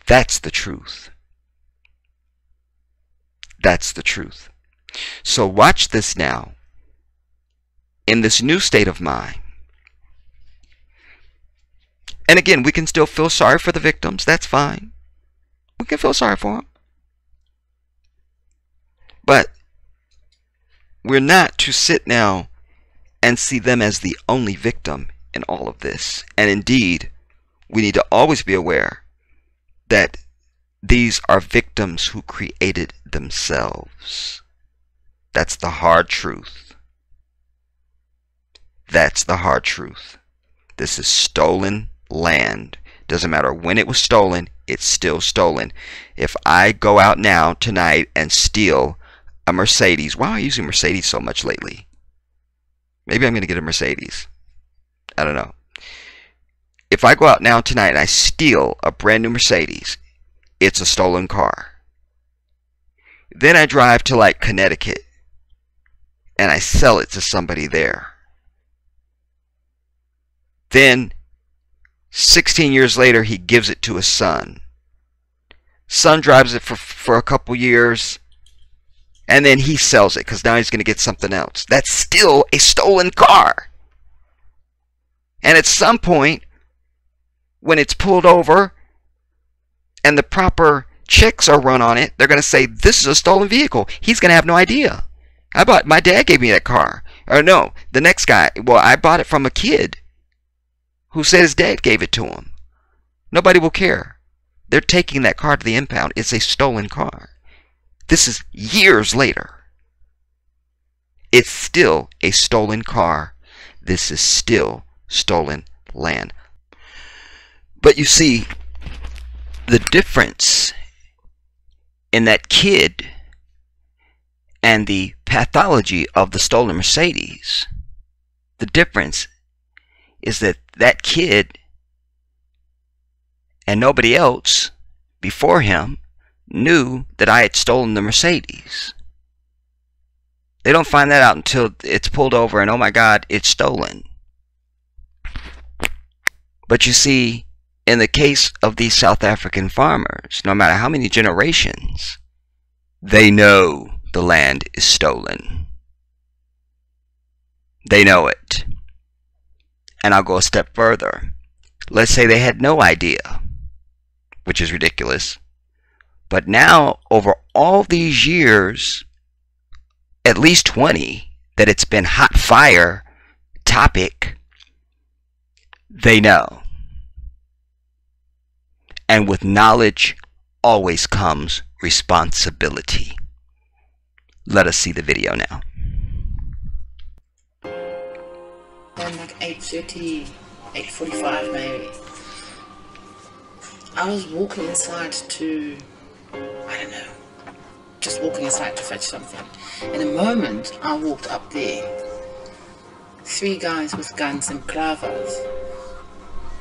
That's the truth. That's the truth. So watch this now. In this new state of mind. And again, we can still feel sorry for the victims. That's fine. We can feel sorry for them. But we're not to sit now and see them as the only victim in all of this. And indeed, we need to always be aware that these are victims who created themselves. That's the hard truth. That's the hard truth. This is stolen land. Doesn't matter when it was stolen, it's still stolen. If I go out now tonight and steal a Mercedes, why am I using Mercedes so much lately? Maybe I'm going to get a Mercedes. I don't know. If I go out now tonight and I steal a brand new Mercedes, it's a stolen car. Then I drive to like Connecticut and I sell it to somebody there. Then 16 years later he gives it to his son. Son drives it for a couple years and then he sells it because now he's going to get something else. That's still a stolen car. And at some point when it's pulled over and the proper checks are run on it, they're going to say, this is a stolen vehicle. He's going to have no idea. My dad gave me that car. Or no, the next guy, well, I bought it from a kid who said his dad gave it to him. Nobody will care. They're taking that car to the impound. It's a stolen car. This is years later. It's still a stolen car. This is still stolen land. But you see, the difference in that kid and the pathology of the stolen Mercedes, the difference is that that kid and nobody else before him knew that I had stolen the Mercedes. They don't find that out until it's pulled over and oh my God, it's stolen. But you see, in the case of these South African farmers, no matter how many generations, they know the land is stolen. They know it. And I'll go a step further. Let's say they had no idea, which is ridiculous. But now, over all these years, at least 20, that it's been hot fire topic, they know. And with knowledge always comes responsibility. Let us see the video now. Like 8:30, 8:45 maybe. I was walking inside to, I don't know, just walking aside to fetch something. In a moment, I walked up there. 3 guys with guns and clavers.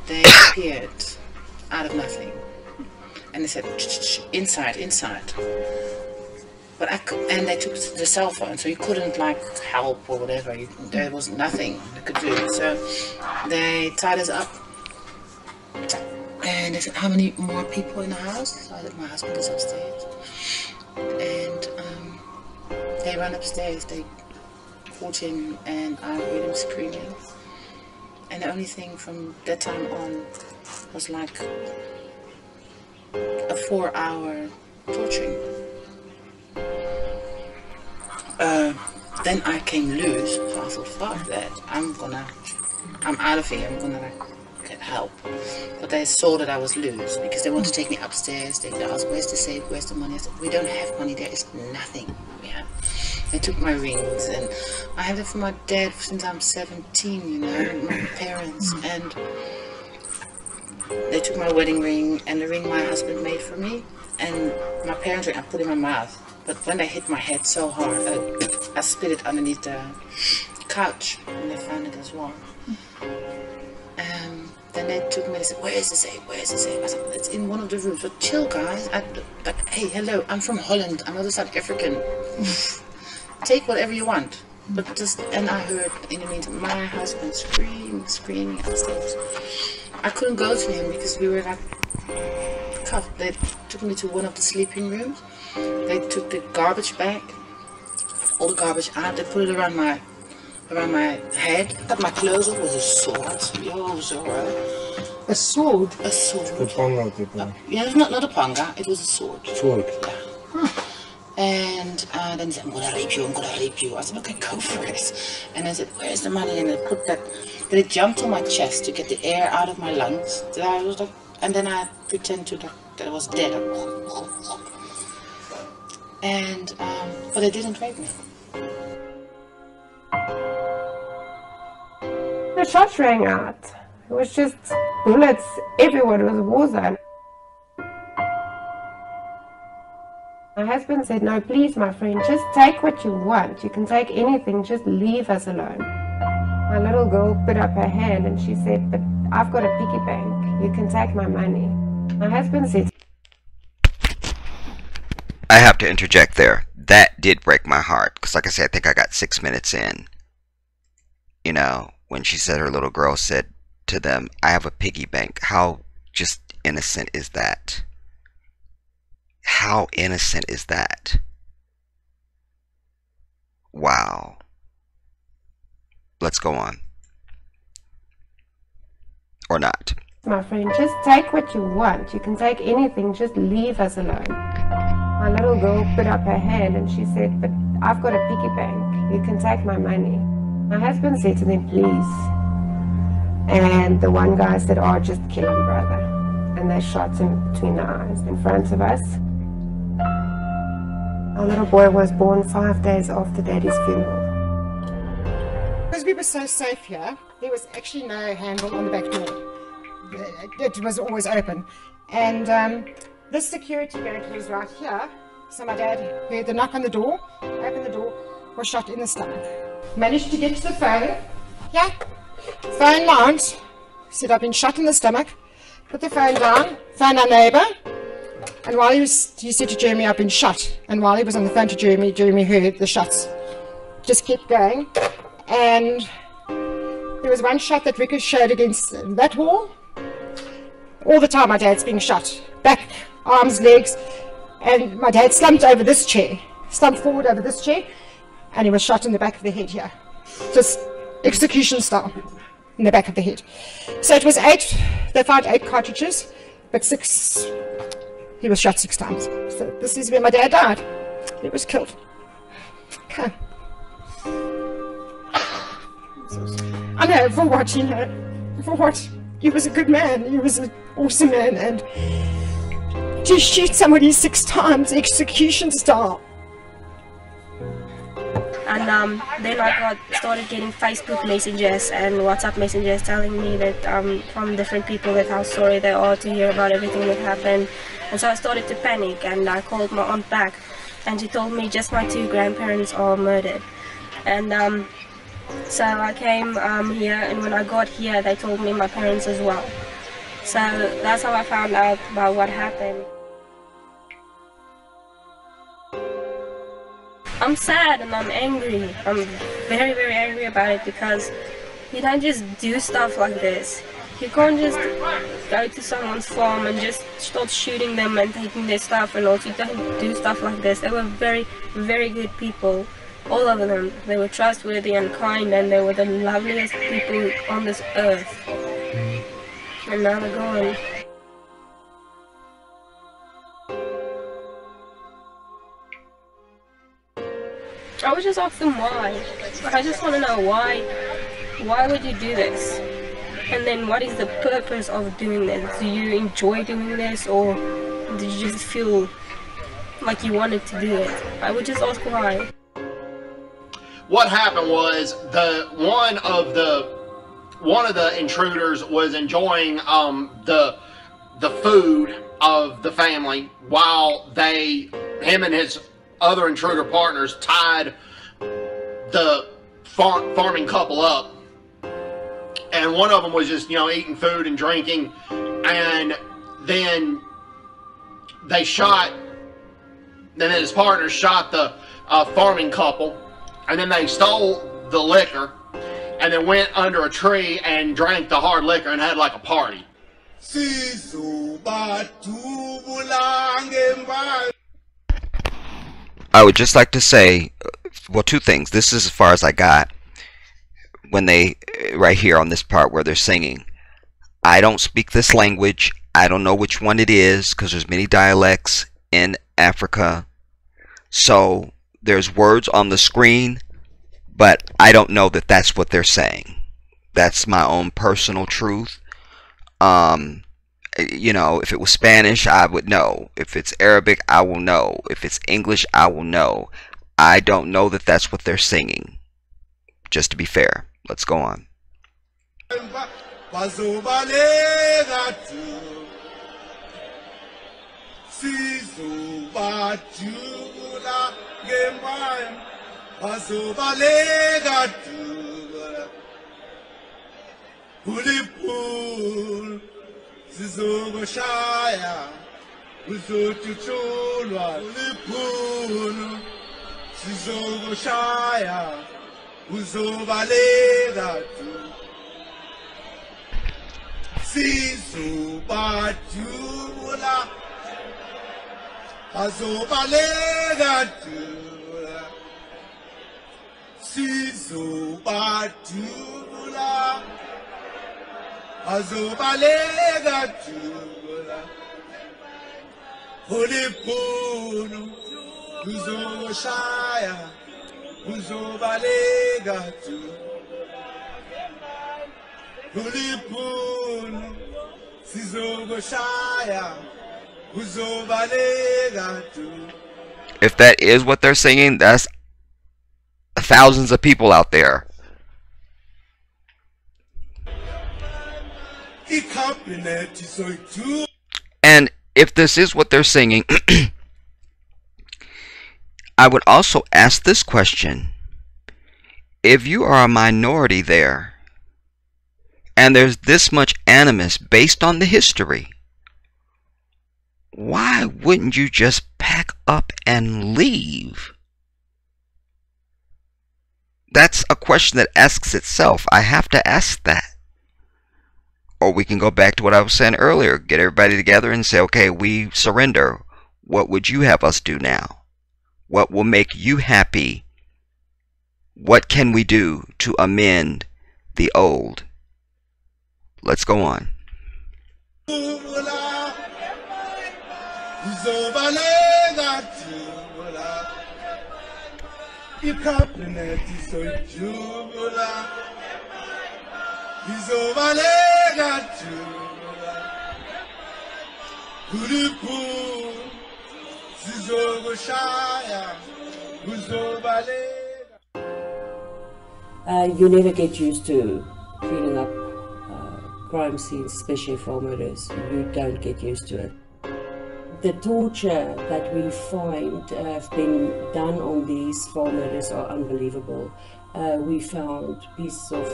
They appeared out of nothing. And they said, inside, inside. But and they took the cell phone, so you couldn't like help or whatever. There was nothing they could do. So they tied us up. And they said, how many more people in the house? So I said, my husband is upstairs. And they ran upstairs, they caught him, and I heard him screaming. And the only thing from that time on was like a 4-hour torturing. Then I came loose, so I thought, fuck that, I'm out of here, I'm gonna like get help. But they saw that I was loose because they wanted to take me upstairs. They asked, where's the safe, where's the money? I said, we don't have money, there is nothing. Yeah. They took my rings, and I had it for my dad since I'm 17, you know, my parents, and they took my wedding ring and the ring my husband made for me, and my parents' ring I put in my mouth. But when they hit my head so hard, I spit it underneath the couch, and they found it as well. Then they took me and they said, where is the safe, where is the safe? I said, it's in one of the rooms. But chill, guys. But hey, hello, I'm from Holland, I'm not a South African. Take whatever you want. But just, and I heard in the meantime my husband screaming upstairs. I couldn't go to him because we were like cuffed. They took me to one of the sleeping rooms. They took the garbage bag, all the garbage out. They put it around my head. Cut my clothes off with a sword. Yo, Zora. A sword? A sword. The panga people. Yeah, it was not a panga. It was a sword. Sword. Yeah. Huh. And then he said, I'm gonna rape you, I'm gonna rape you. I said, okay, go for it. And I said, where's the money? And they jumped on my chest to get the air out of my lungs. I was like, and then I pretend to that I was dead. And, but they didn't rape me. The shots rang out. It was just bullets everywhere. It was a war zone. My husband said, no, please, my friend, just take what you want. You can take anything, just leave us alone. My little girl put up her hand and she said, but I've got a piggy bank. You can take my money. My husband said, I have to interject there. That did break my heart. Because like I said, I think I got 6 minutes in. You know, when she said her little girl said to them, I have a piggy bank. How just innocent is that? How innocent is that? Wow. Let's go on. Or not. my friend, just take what you want. You can take anything, just leave us alone. My little girl put up her hand and she said, but I've got a piggy bank. You can take my money. My husband said to them, please. And the one guy said, oh, just kill him, brother. And they shot him between the eyes in front of us. Our little boy was born 5 days after Daddy's funeral. Because we were so safe here, there was actually no handle on the back door. It was always open. And this security gate was right here. So my dad heard the knock on the door, opened the door, was shot in the stomach. Managed to get to the phone. Yeah. Phone lines. Said I've been shot in the stomach. Put the phone down. Phoned our neighbour. And while he said to Jeremy, I've been shot. And while he was on the phone to Jeremy, Jeremy heard the shots. Just kept going. And there was one shot that ricocheted against that wall. All the time my dad's being shot. Back, arms, legs. And my dad slumped over this chair. Slumped forward over this chair. And he was shot in the back of the head here. Just execution style. In the back of the head. So it was 8. They found 8 cartridges. But 6... He was shot 6 times. So this is where my dad died. He was killed. Okay. I know, for what, you know, for what? He was a good man, he was an awesome man, and to shoot somebody 6 times, execution style. And then I started getting Facebook messages and WhatsApp messages telling me that from different people that how sorry they are to hear about everything that happened. And so I started to panic, and I called my aunt back and she told me just my 2 grandparents are murdered. And so I came here, and when I got here they told me my parents as well. So that's how I found out about what happened. I'm sad and I'm angry. I'm very, very angry about it, because you don't just do stuff like this. You can't just go to someone's farm and just start shooting them and taking their stuff and all. You don't do stuff like this. They were very, very good people. All of them. They were trustworthy and kind, and they were the loveliest people on this earth. And now they're gone. I would just ask them why. I just want to know why. Why would you do this? And then what is the purpose of doing this? Do you enjoy doing this, or did you just feel like you wanted to do it? I would just ask why. What happened was one of the intruders was enjoying the food of the family while him and his other intruder partners tied the farming couple up. And one of them was just, eating food and drinking, and then then his partner shot the farming couple, and then they stole the liquor, and then went under a tree and drank the hard liquor and had like a party. I would just like to say, well, 2 things. This is as far as I got. When right here on this part where they're singing, I don't speak this language. I don't know which one it is, because there's many dialects in Africa. So there's words on the screen, but I don't know that that's what they're saying. That's my own personal truth. If it was Spanish, I would know. If it's Arabic, I will know. If it's English, I will know. I don't know that that's what they're singing. Just to be fair. Let's go on. Uzobaleka tu Sizubajula Azobaleka tu Sizubajula Azobaleka tu Ulipunu Uzoshaya Uzobaleka tu Ulipunu Sizogoshaya Uzobaleka tu. If that is what they're singing, that's thousands of people out there. And if this is what they're singing, I would also ask this question. If you are a minority there, and there's this much animus based on the history, why wouldn't you just pack up and leave? That's a question that asks itself. I have to ask that. Or we can go back to what I was saying earlier. Get everybody together and say, okay, we surrender. What would you have us do now? What will make you happy? What can we do to amend the old? Let's go on. You never get used to cleaning up crime scenes, especially for murders. You don't get used to it. The torture that we find have been done on these four murders are unbelievable. We found pieces of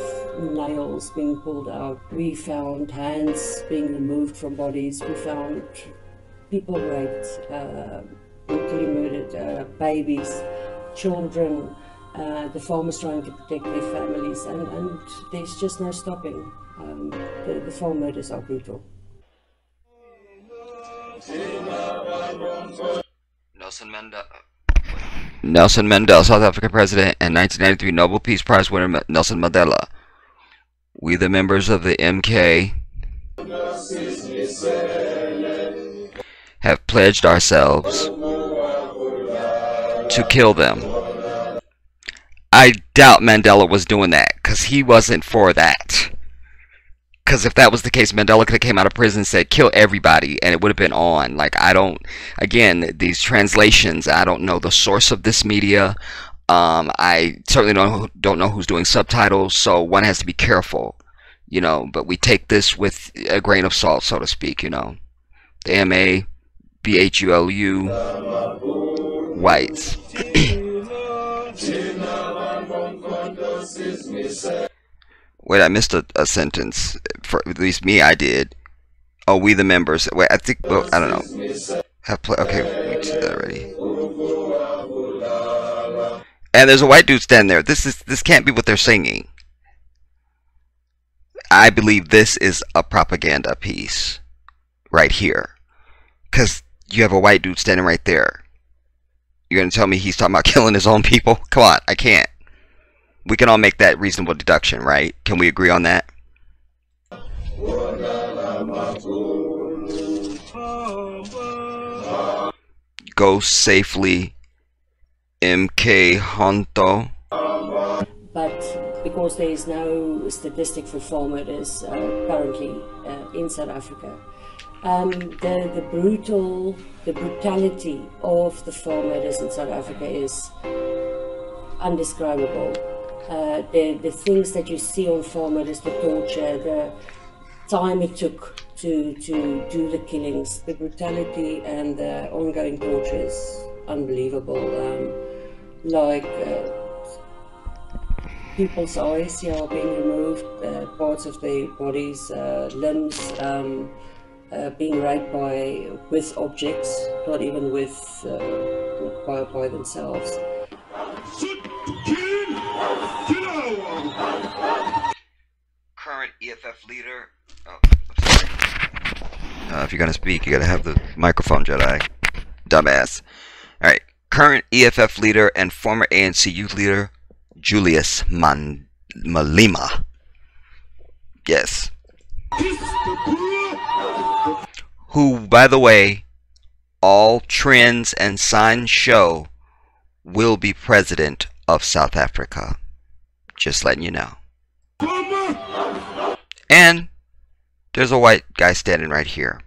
nails being pulled out. We found hands being removed from bodies. We found people raped, brutally murdered, babies, children. The farmers trying to protect their families, and there's just no stopping. The four murders are brutal. Nelson Mandela, South African president and 1993 Nobel Peace Prize winner Nelson Mandela. We, the members of the MK, have pledged ourselves to kill them. I doubt Mandela was doing that, because he wasn't for that. Because if that was the case, Mandela could have came out of prison and said, kill everybody, and it would have been on. Like, I don't, again, these translations, I don't know the source of this media. I certainly don't know who's doing subtitles, so one has to be careful, you know, but we take this with a grain of salt, so to speak, you know. The M-A-B-H-U-L-U, whites. Wait, I missed a sentence. For at least me, I did. Oh, we the members. Wait, I think. Well, I don't know. Okay, we did that already. And there's a white dude standing there. This can't be what they're singing. I believe this is a propaganda piece, right here, because you have a white dude standing right there. You're gonna tell me he's talking about killing his own people? Come on, I can't. We can all make that reasonable deduction, right? Can we agree on that? Go safely, MK Honto. But because there is no statistic for four murders currently in South Africa, the brutality of the four murders in South Africa is undescribable. The things that you see on four murders, the torture, the time it took to do the killings, the brutality and the ongoing torture is unbelievable. People's eyes are being removed, parts of their bodies, limbs, being raped with objects, not even by themselves. Current EFF leader. Oh, I'm sorry. If you're gonna speak, you gotta have the microphone, Jedi. Dumbass. Alright. Current EFF leader and former ANC youth leader, Julius Malema. Yes. Who, by the way, all trends and signs show will be president of South Africa. Just letting you know. And there's a white guy standing right here.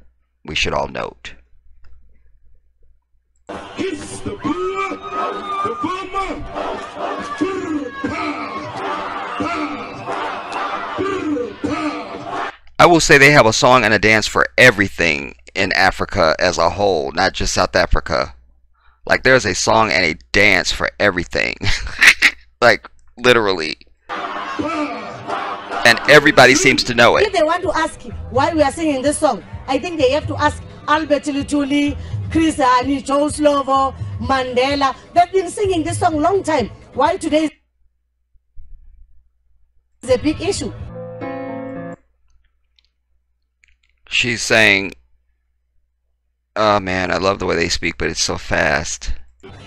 We should all note. I will say they have a song and a dance for everything in Africa as a whole, not just South Africa. Like, there's a song and a dance for everything. Like, literally. And everybody seems to know it. If they want to ask why we are singing this song, I think they have to ask Albert Lutuli, Chris Hani, Joe Slovo, Mandela. They've been singing this song a long time. Why today is a big issue? She's saying, oh man, I love the way they speak, but it's so fast.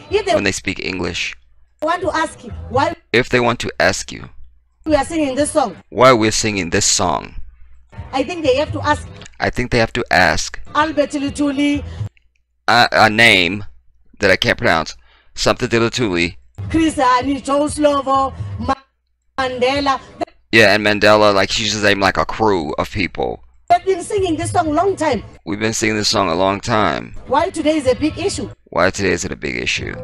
When they speak English. Want to ask why? If they want to ask you We are singing this song. why we're singing this song, I think they have to ask I think they have to ask Albert Lutuli, a name that I can't pronounce. Something de Lutuli. Chris Hani, Joe Slovo, Mandela. Yeah, and Mandela, like she's just named like a crew of people. They've been singing this song a long time. We've been singing this song a long time. Why today is a big issue? Why today is it a big issue?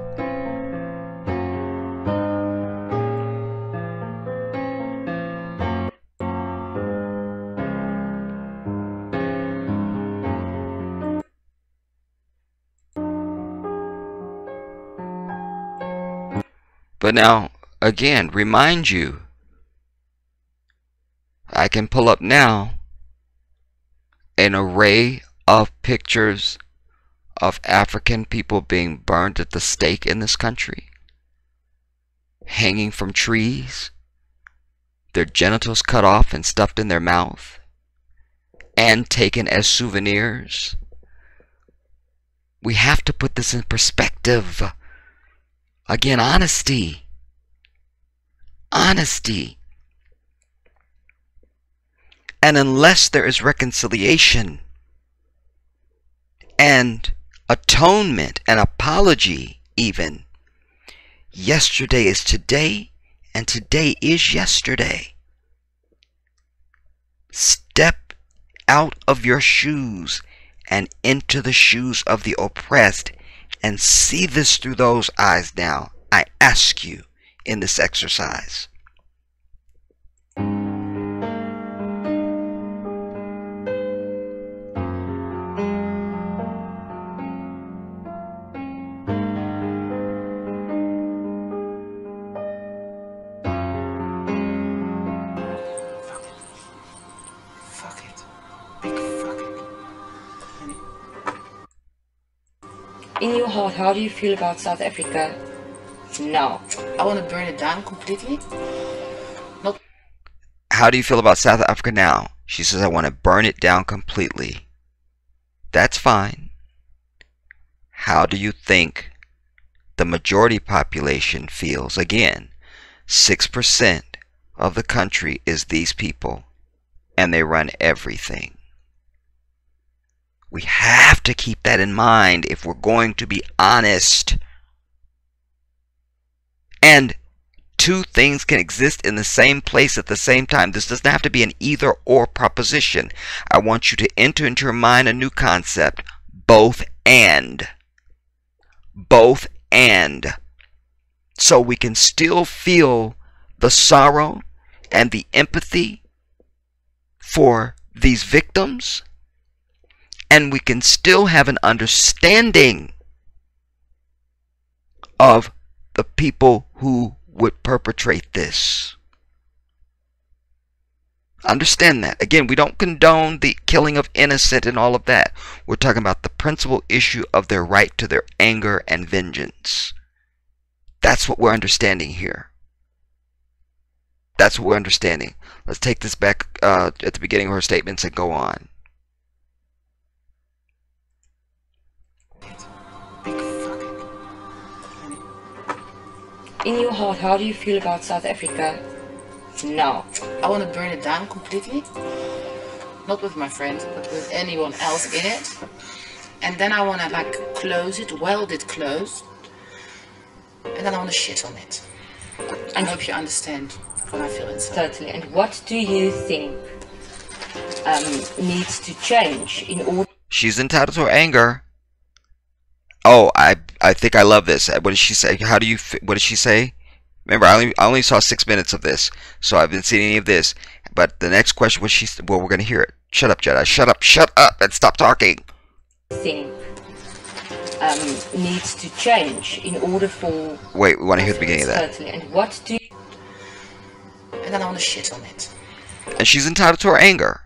But now, again, remind you, I can pull up now an array of pictures of African people being burned at the stake in this country, hanging from trees, their genitals cut off and stuffed in their mouth, and taken as souvenirs. We have to put this in perspective. Again, honesty. Honesty. And unless there is reconciliation and atonement and apology even, yesterday is today and today is yesterday. Step out of your shoes and into the shoes of the oppressed and see this through those eyes now. I ask you in this exercise. In your heart, how do you feel about South Africa now? I want to burn it down completely. Not. How do you feel about South Africa now? She says, I want to burn it down completely. That's fine. How do you think the majority population feels? Again, 6% of the country is these people, and they run everything. We have to keep that in mind if we're going to be honest. And two things can exist in the same place at the same time. This doesn't have to be an either or proposition. I want you to enter into your mind a new concept. Both and. Both and. So we can still feel the sorrow and the empathy for these victims. And we can still have an understanding of the people who would perpetrate this. Understand that. Again, we don't condone the killing of innocent and all of that. We're talking about the principal issue of their right to their anger and vengeance. That's what we're understanding here. That's what we're understanding. Let's take this back at the beginning of her statements and go on. In your heart, how do you feel about South Africa now? I want to burn it down completely. Not with my friends, but with anyone else in it. And then I want to like close it, weld it closed. And then I want to shit on it. I hope you understand what I feel inside. Totally. And what do you think needs to change in order? She's entitled to her anger. Oh, I think I love this. What did she say? What did she say? Remember, I only saw 6 minutes of this, so I haven't seen any of this. But the next question was well, we're going to hear it. Shut up, Jedi. Shut up, and stop talking. Think needs to change in order for... Wait, we want to hear the beginning of that. Totally. And what do you... And then I want to shit on it. And she's entitled to her anger.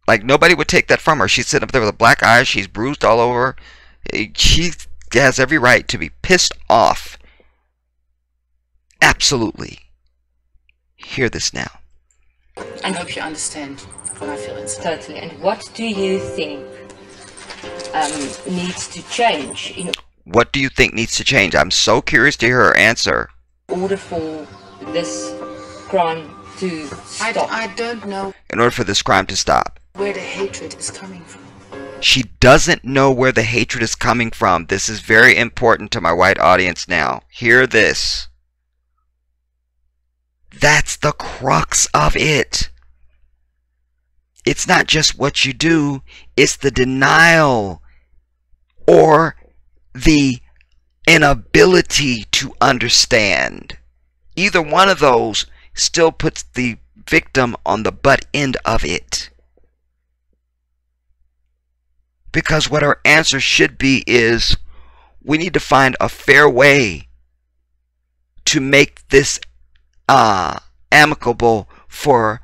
Like, nobody would take that from her. She's sitting up there with a black eye. She's bruised all over. She has every right to be pissed off. Absolutely. Hear this now. I hope you understand what I feel inside. Totally. And what do you think needs to change in... What do you think needs to change? I'm so curious to hear her answer. In order for this crime to stop. I don't know. In order for this crime to stop. Where the hatred is coming from. She doesn't know where the hatred is coming from. This is very important to my white audience now. Hear this. That's the crux of it. It's not just what you do, it's the denial or the inability to understand. Either one of those still puts the victim on the butt end of it. Because what our answer should be is, we need to find a fair way to make this amicable for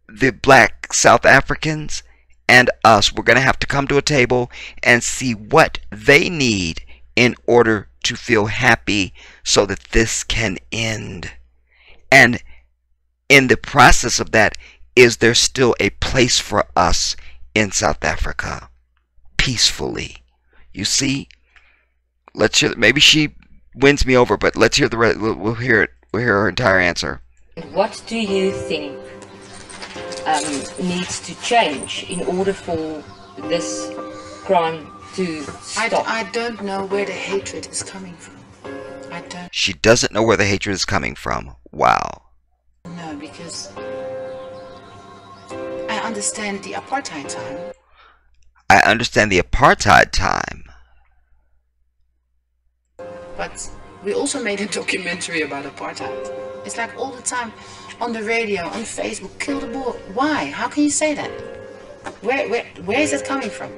the black South Africans and us. We're going to have to come to a table and see what they need in order to feel happy so that this can end. And in the process of that, is there still a place for us in South Africa peacefully? You see, let's hear. Maybe she wins me over, but let's hear the rest. We'll hear it. We'll hear her entire answer. What do you think needs to change in order for this crime to stop? I don't know where the hatred is coming from. I don't She doesn't know where the hatred is coming from. Wow. know, because I understand the apartheid time. I understand the apartheid time. But we also made a documentary about apartheid. It's like all the time on the radio, on Facebook, kill the Boer. Why? How can you say that? Where is it coming from?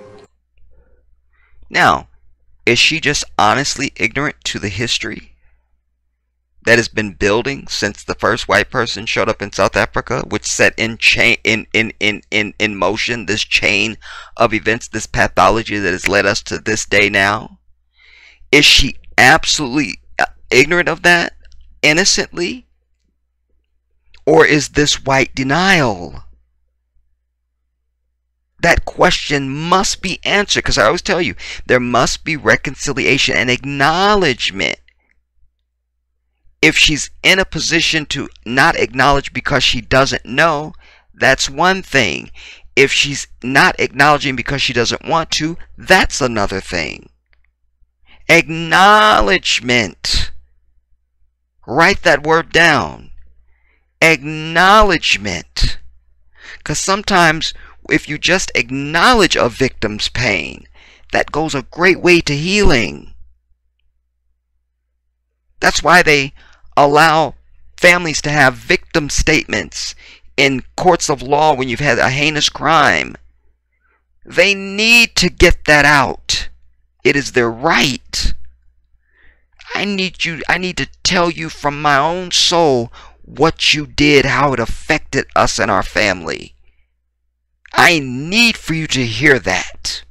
Now, is she just honestly ignorant to the history that has been building since the first white person showed up in South Africa, which set in motion this chain of events, this pathology that has led us to this day now? Is she absolutely ignorant of that, innocently? Or is this white denial? That question must be answered, because I always tell you, there must be reconciliation and acknowledgement. If she's in a position to not acknowledge because she doesn't know, that's one thing. If she's not acknowledging because she doesn't want to, that's another thing. Acknowledgement. Write that word down. Acknowledgement. Because sometimes if you just acknowledge a victim's pain, that goes a great way to healing. That's why they allow families to have victim statements in courts of law when you've had a heinous crime. They need to get that out. It is their right. I need to tell you from my own soul what you did, how it affected us and our family. I need for you to hear that.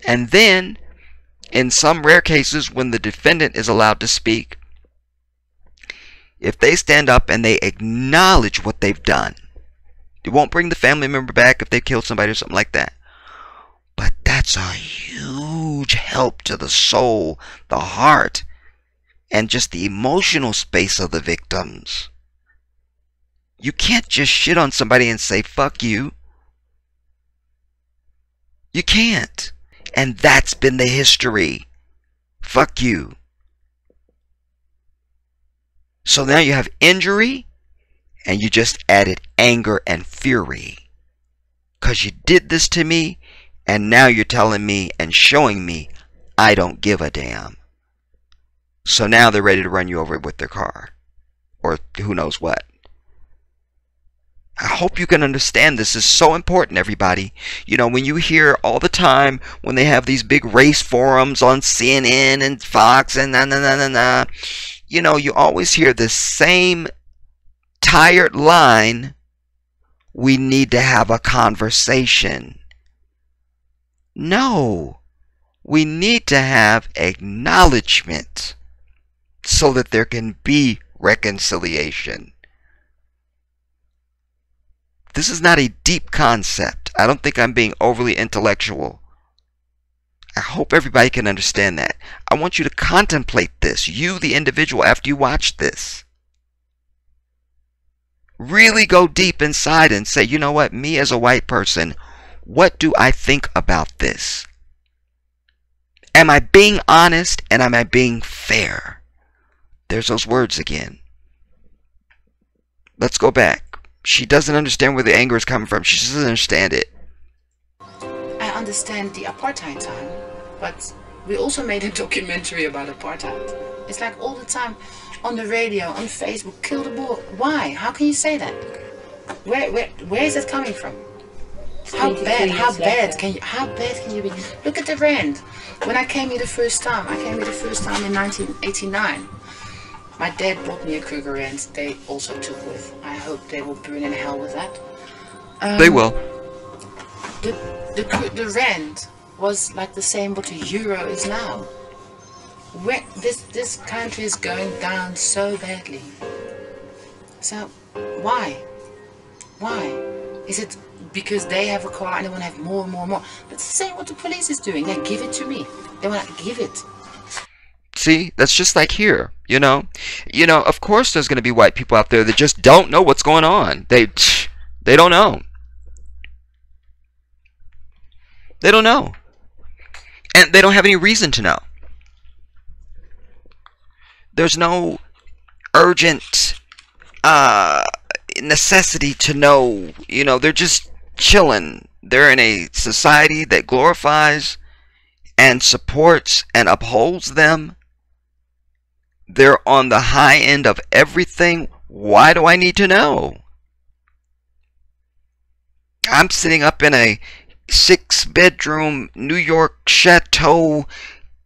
And then, in some rare cases, when the defendant is allowed to speak, if they stand up and they acknowledge what they've done, it won't bring the family member back if they killed somebody or something like that. But that's a huge help to the soul, the heart, and just the emotional space of the victims. You can't just shit on somebody and say, fuck you. You can't. And that's been the history. Fuck you. So now you have injury, and you just added anger and fury. Because you did this to me, and now you're telling me and showing me I don't give a damn. So now they're ready to run you over with their car. Or who knows what. I hope you can understand this is so important, everybody. You know, when you hear all the time when they have these big race forums on CNN and Fox and you know, you always hear the same tired line, we need to have a conversation. No, we need to have acknowledgement so that there can be reconciliation. This is not a deep concept. I don't think I'm being overly intellectual. I hope everybody can understand that. I want you to contemplate this, you the individual, after you watch this. Really go deep inside and say, you know what, me as a white person, what do I think about this? Am I being honest and am I being fair? There's those words again. Let's go back. She doesn't understand where the anger is coming from. She just doesn't understand it. I understand the apartheid time, but we also made a documentary about apartheid. It's like all the time on the radio, on Facebook, kill the Boer. Why? How can you say that? Where is it coming from? How 23 bad? How years bad later. can you? How bad can you be? Look at the rent. When I came here the first time, in 1989. My dad bought me a Kruger Rand. They also took with. I hope they will burn in hell with that. They will. The rand was like the same what the euro is now. This country is going down so badly. So why? Why? Is it because they have a car and they want to have more and more and more? That's the same what the police is doing. They give it to me. They want to give it. See, that's just like here, you know. Of course there's going to be white people out there that just don't know what's going on. They don't know. They don't know. And they don't have any reason to know. There's no urgent necessity to know. They're just chilling. They're in a society that glorifies and supports and upholds them. They're on the high end of everything. Why do I need to know? I'm sitting up in a 6-bedroom New York chateau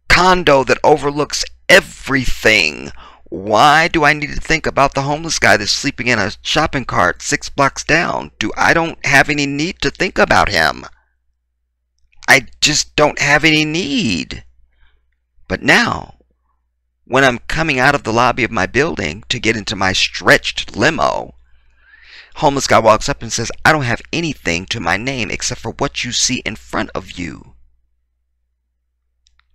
condo that overlooks everything. Why do I need to think about the homeless guy that's sleeping in a shopping cart 6 blocks down? I don't have any need to think about him. I just don't have any need. But now, when I'm coming out of the lobby of my building to get into my stretched limo, homeless guy walks up and says, I don't have anything to my name except for what you see in front of you.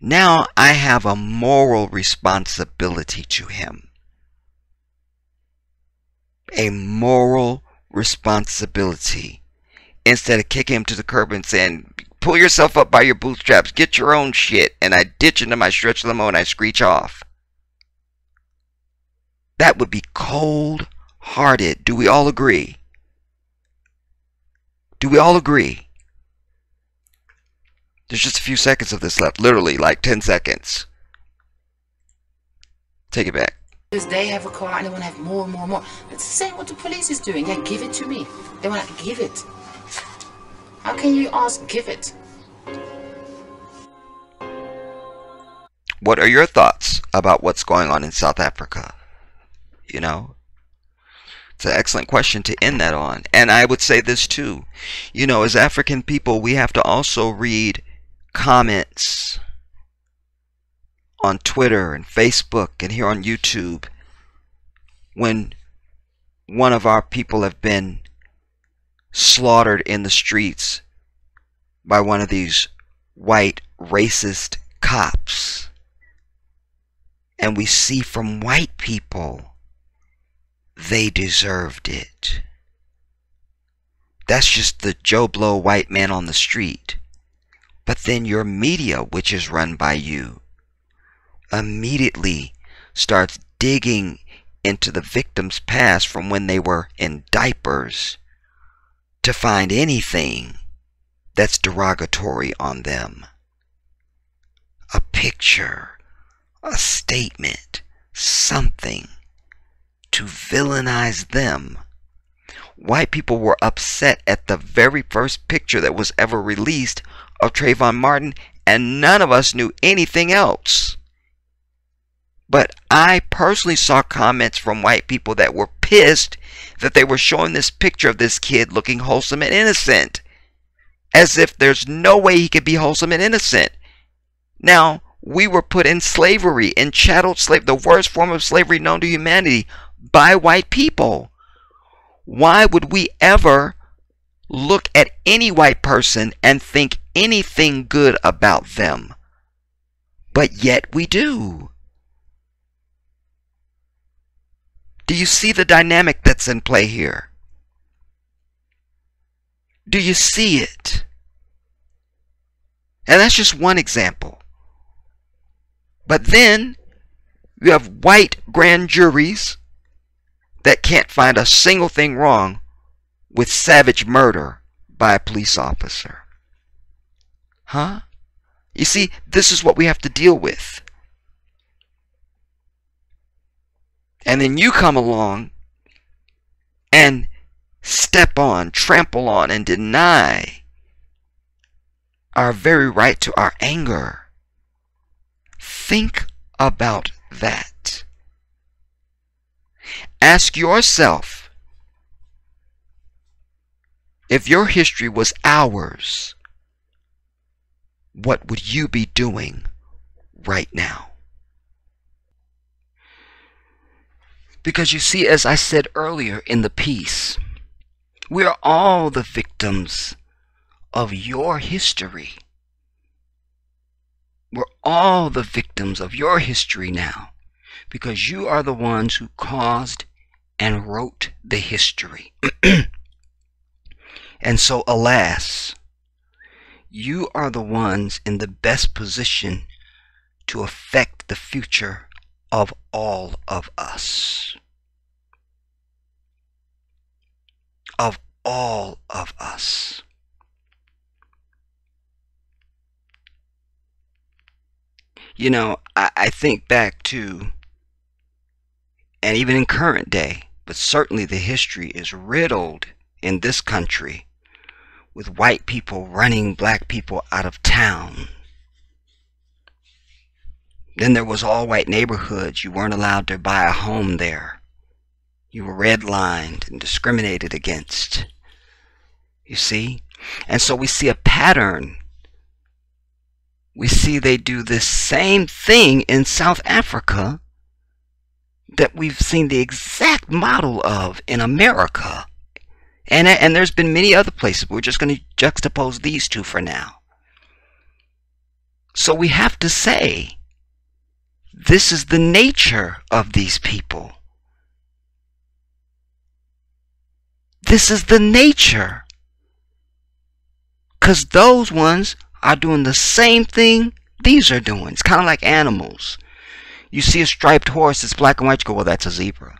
Now I have a moral responsibility to him. A moral responsibility. Instead of kicking him to the curb and saying, pull yourself up by your bootstraps, get your own shit, and I ditch into my stretch limo and I screech off. That would be cold-hearted. Do we all agree? Do we all agree? There's just a few seconds of this left. Literally, like 10 seconds. Take it back. Because they have a car and they want to have more and more and more. That's the same what the police is doing. They give it to me. They want to give it. How can you ask, give it? What are your thoughts about what's going on in South Africa? It's an excellent question to end that on. And I would say this too. As African people, we have to also read comments on Twitter and Facebook and here on YouTube when one of our people have been slaughtered in the streets by one of these white racist cops. And we see from white people, they deserved it. That's just the Joe Blow white man on the street. But then your media, which is run by you, immediately starts digging into the victim's past from when they were in diapers to find anything that's derogatory on them. A picture, a statement, something to villainize them. White people were upset at the very first picture that was ever released of Trayvon Martin, and none of us knew anything else. But I personally saw comments from white people that were pissed that they were showing this picture of this kid looking wholesome and innocent, as if there's no way he could be wholesome and innocent. Now, we were put in slavery, in chattel slavery, the worst form of slavery known to humanity, by white people. Why would we ever look at any white person and think anything good about them? But yet we do. Do you see the dynamic that's in play here? Do you see it? And that's just one example. But then you have white grand juries that can't find a single thing wrong with savage murder by a police officer. Huh? You see, this is what we have to deal with. And then you come along and step on, trample on, and deny our very right to our anger. Think about that. Ask yourself, if your history was ours, what would you be doing right now? Because you see, as I said earlier in the piece, we are all the victims of your history. We're all the victims of your history now, because you are the ones who caused and wrote the history. And so, alas, you are the ones in the best position to affect the future of all of us. Of all of us. You know, I think back to, and even in current day, but certainly the history is riddled in this country with white people running black people out of town. Then there was all white neighborhoods. You weren't allowed to buy a home there. You were redlined and discriminated against. You see? And so we see a pattern. We see they do this same thing in South Africa that we've seen the exact model of in America. And there's been many other places. We're just going to juxtapose these two for now. So we have to say, this is the nature of these people. This is the nature. Because those ones are doing the same thing these are doing. It's kind of like animals. You see a striped horse, it's black and white, you go, well, that's a zebra.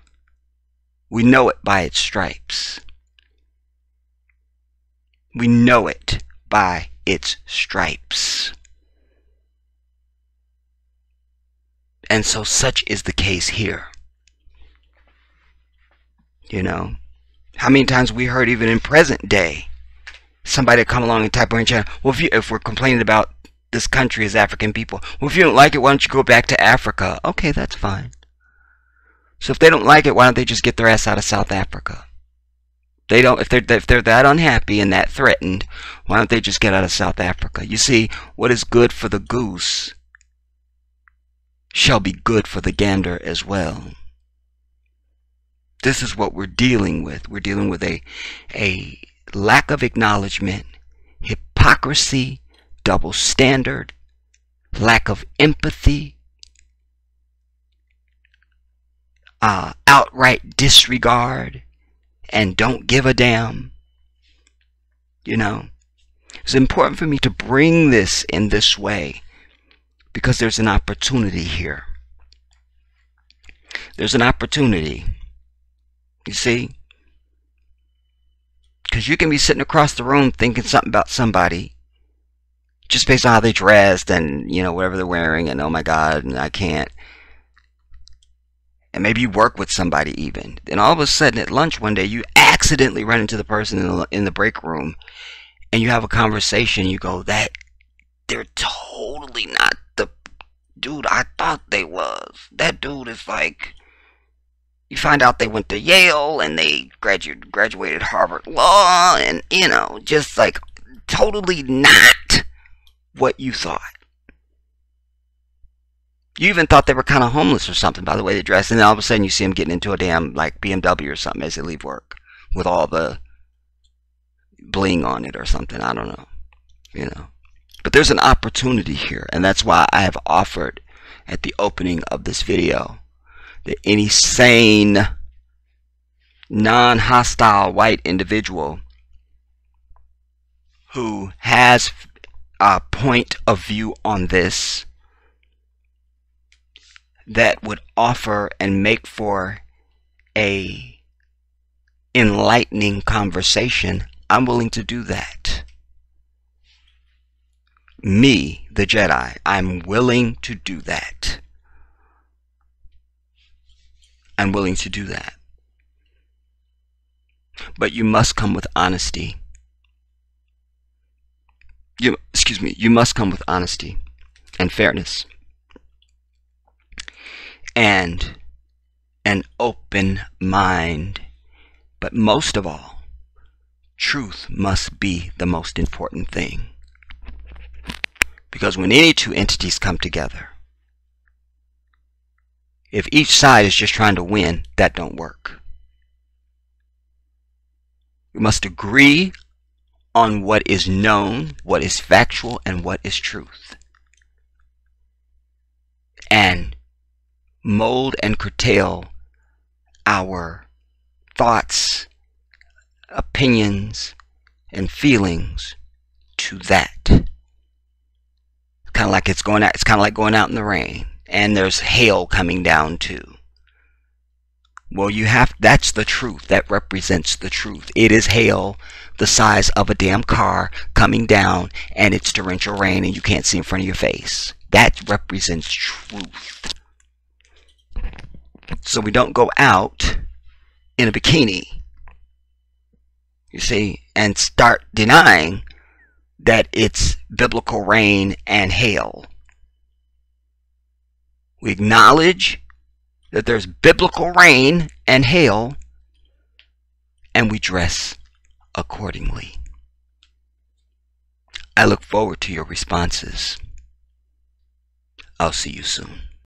We know it by its stripes. We know it by its stripes. And so such is the case here. You know, how many times we heard even in present day, somebody come along and type on channel, well, if we're complaining about this country as African people, well, if you don't like it, why don't you go back to Africa? Okay, that's fine. So if they don't like it, why don't they just get their ass out of South Africa? They don't. If they're that unhappy and that threatened, why don't they just get out of South Africa? You see, what is good for the goose shall be good for the gander as well. This is what we're dealing with. We're dealing with a lack of acknowledgement, hypocrisy, double standard, lack of empathy, outright disregard, and don't give a damn. You know, it's important for me to bring this in this way because there's an opportunity here. There's an opportunity. You see? Because you can be sitting across the room thinking something about somebody just based on how they dressed and, you know, whatever they're wearing, and oh my God, and I can't. And maybe you work with somebody even. And all of a sudden at lunch one day, you accidentally run into the person in the break room and you have a conversation. You go, that they're totally not the dude I thought they was. That dude is like, you find out they went to Yale and they graduated Harvard Law and, you know, just like totally not what you thought. You even thought they were kind of homeless or something by the way they dressed, and then all of a sudden you see them getting into a damn like BMW or something as they leave work with all the bling on it or something. I don't know, you know. But there's an opportunity here, and that's why I have offered at the opening of this video that any sane, non-hostile white individual who has a point of view on this that would offer and make for a enlightening conversation, I'm willing to do that. Me, the Jedi, I'm willing to do that. I'm willing to do that. But you must come with honesty. you must come with honesty and fairness and an open mind. But most of all, truth must be the most important thing. Because when any two entities come together, if each side is just trying to win, that don't work. We must agree on what is known, what is factual, and what is truth. And mold and curtail our thoughts, opinions, and feelings to that. It's kind of like it's kind of like going out in the rain and there's hail coming down too. Well, that's the truth. That represents the truth. It is hail the size of a damn car coming down, and it's torrential rain and you can't see in front of your face. That represents truth. So we don't go out in a bikini, you see, and start denying that it's biblical rain and hail. We acknowledge that there's biblical rain and hail, and we dress accordingly. I look forward to your responses. I'll see you soon.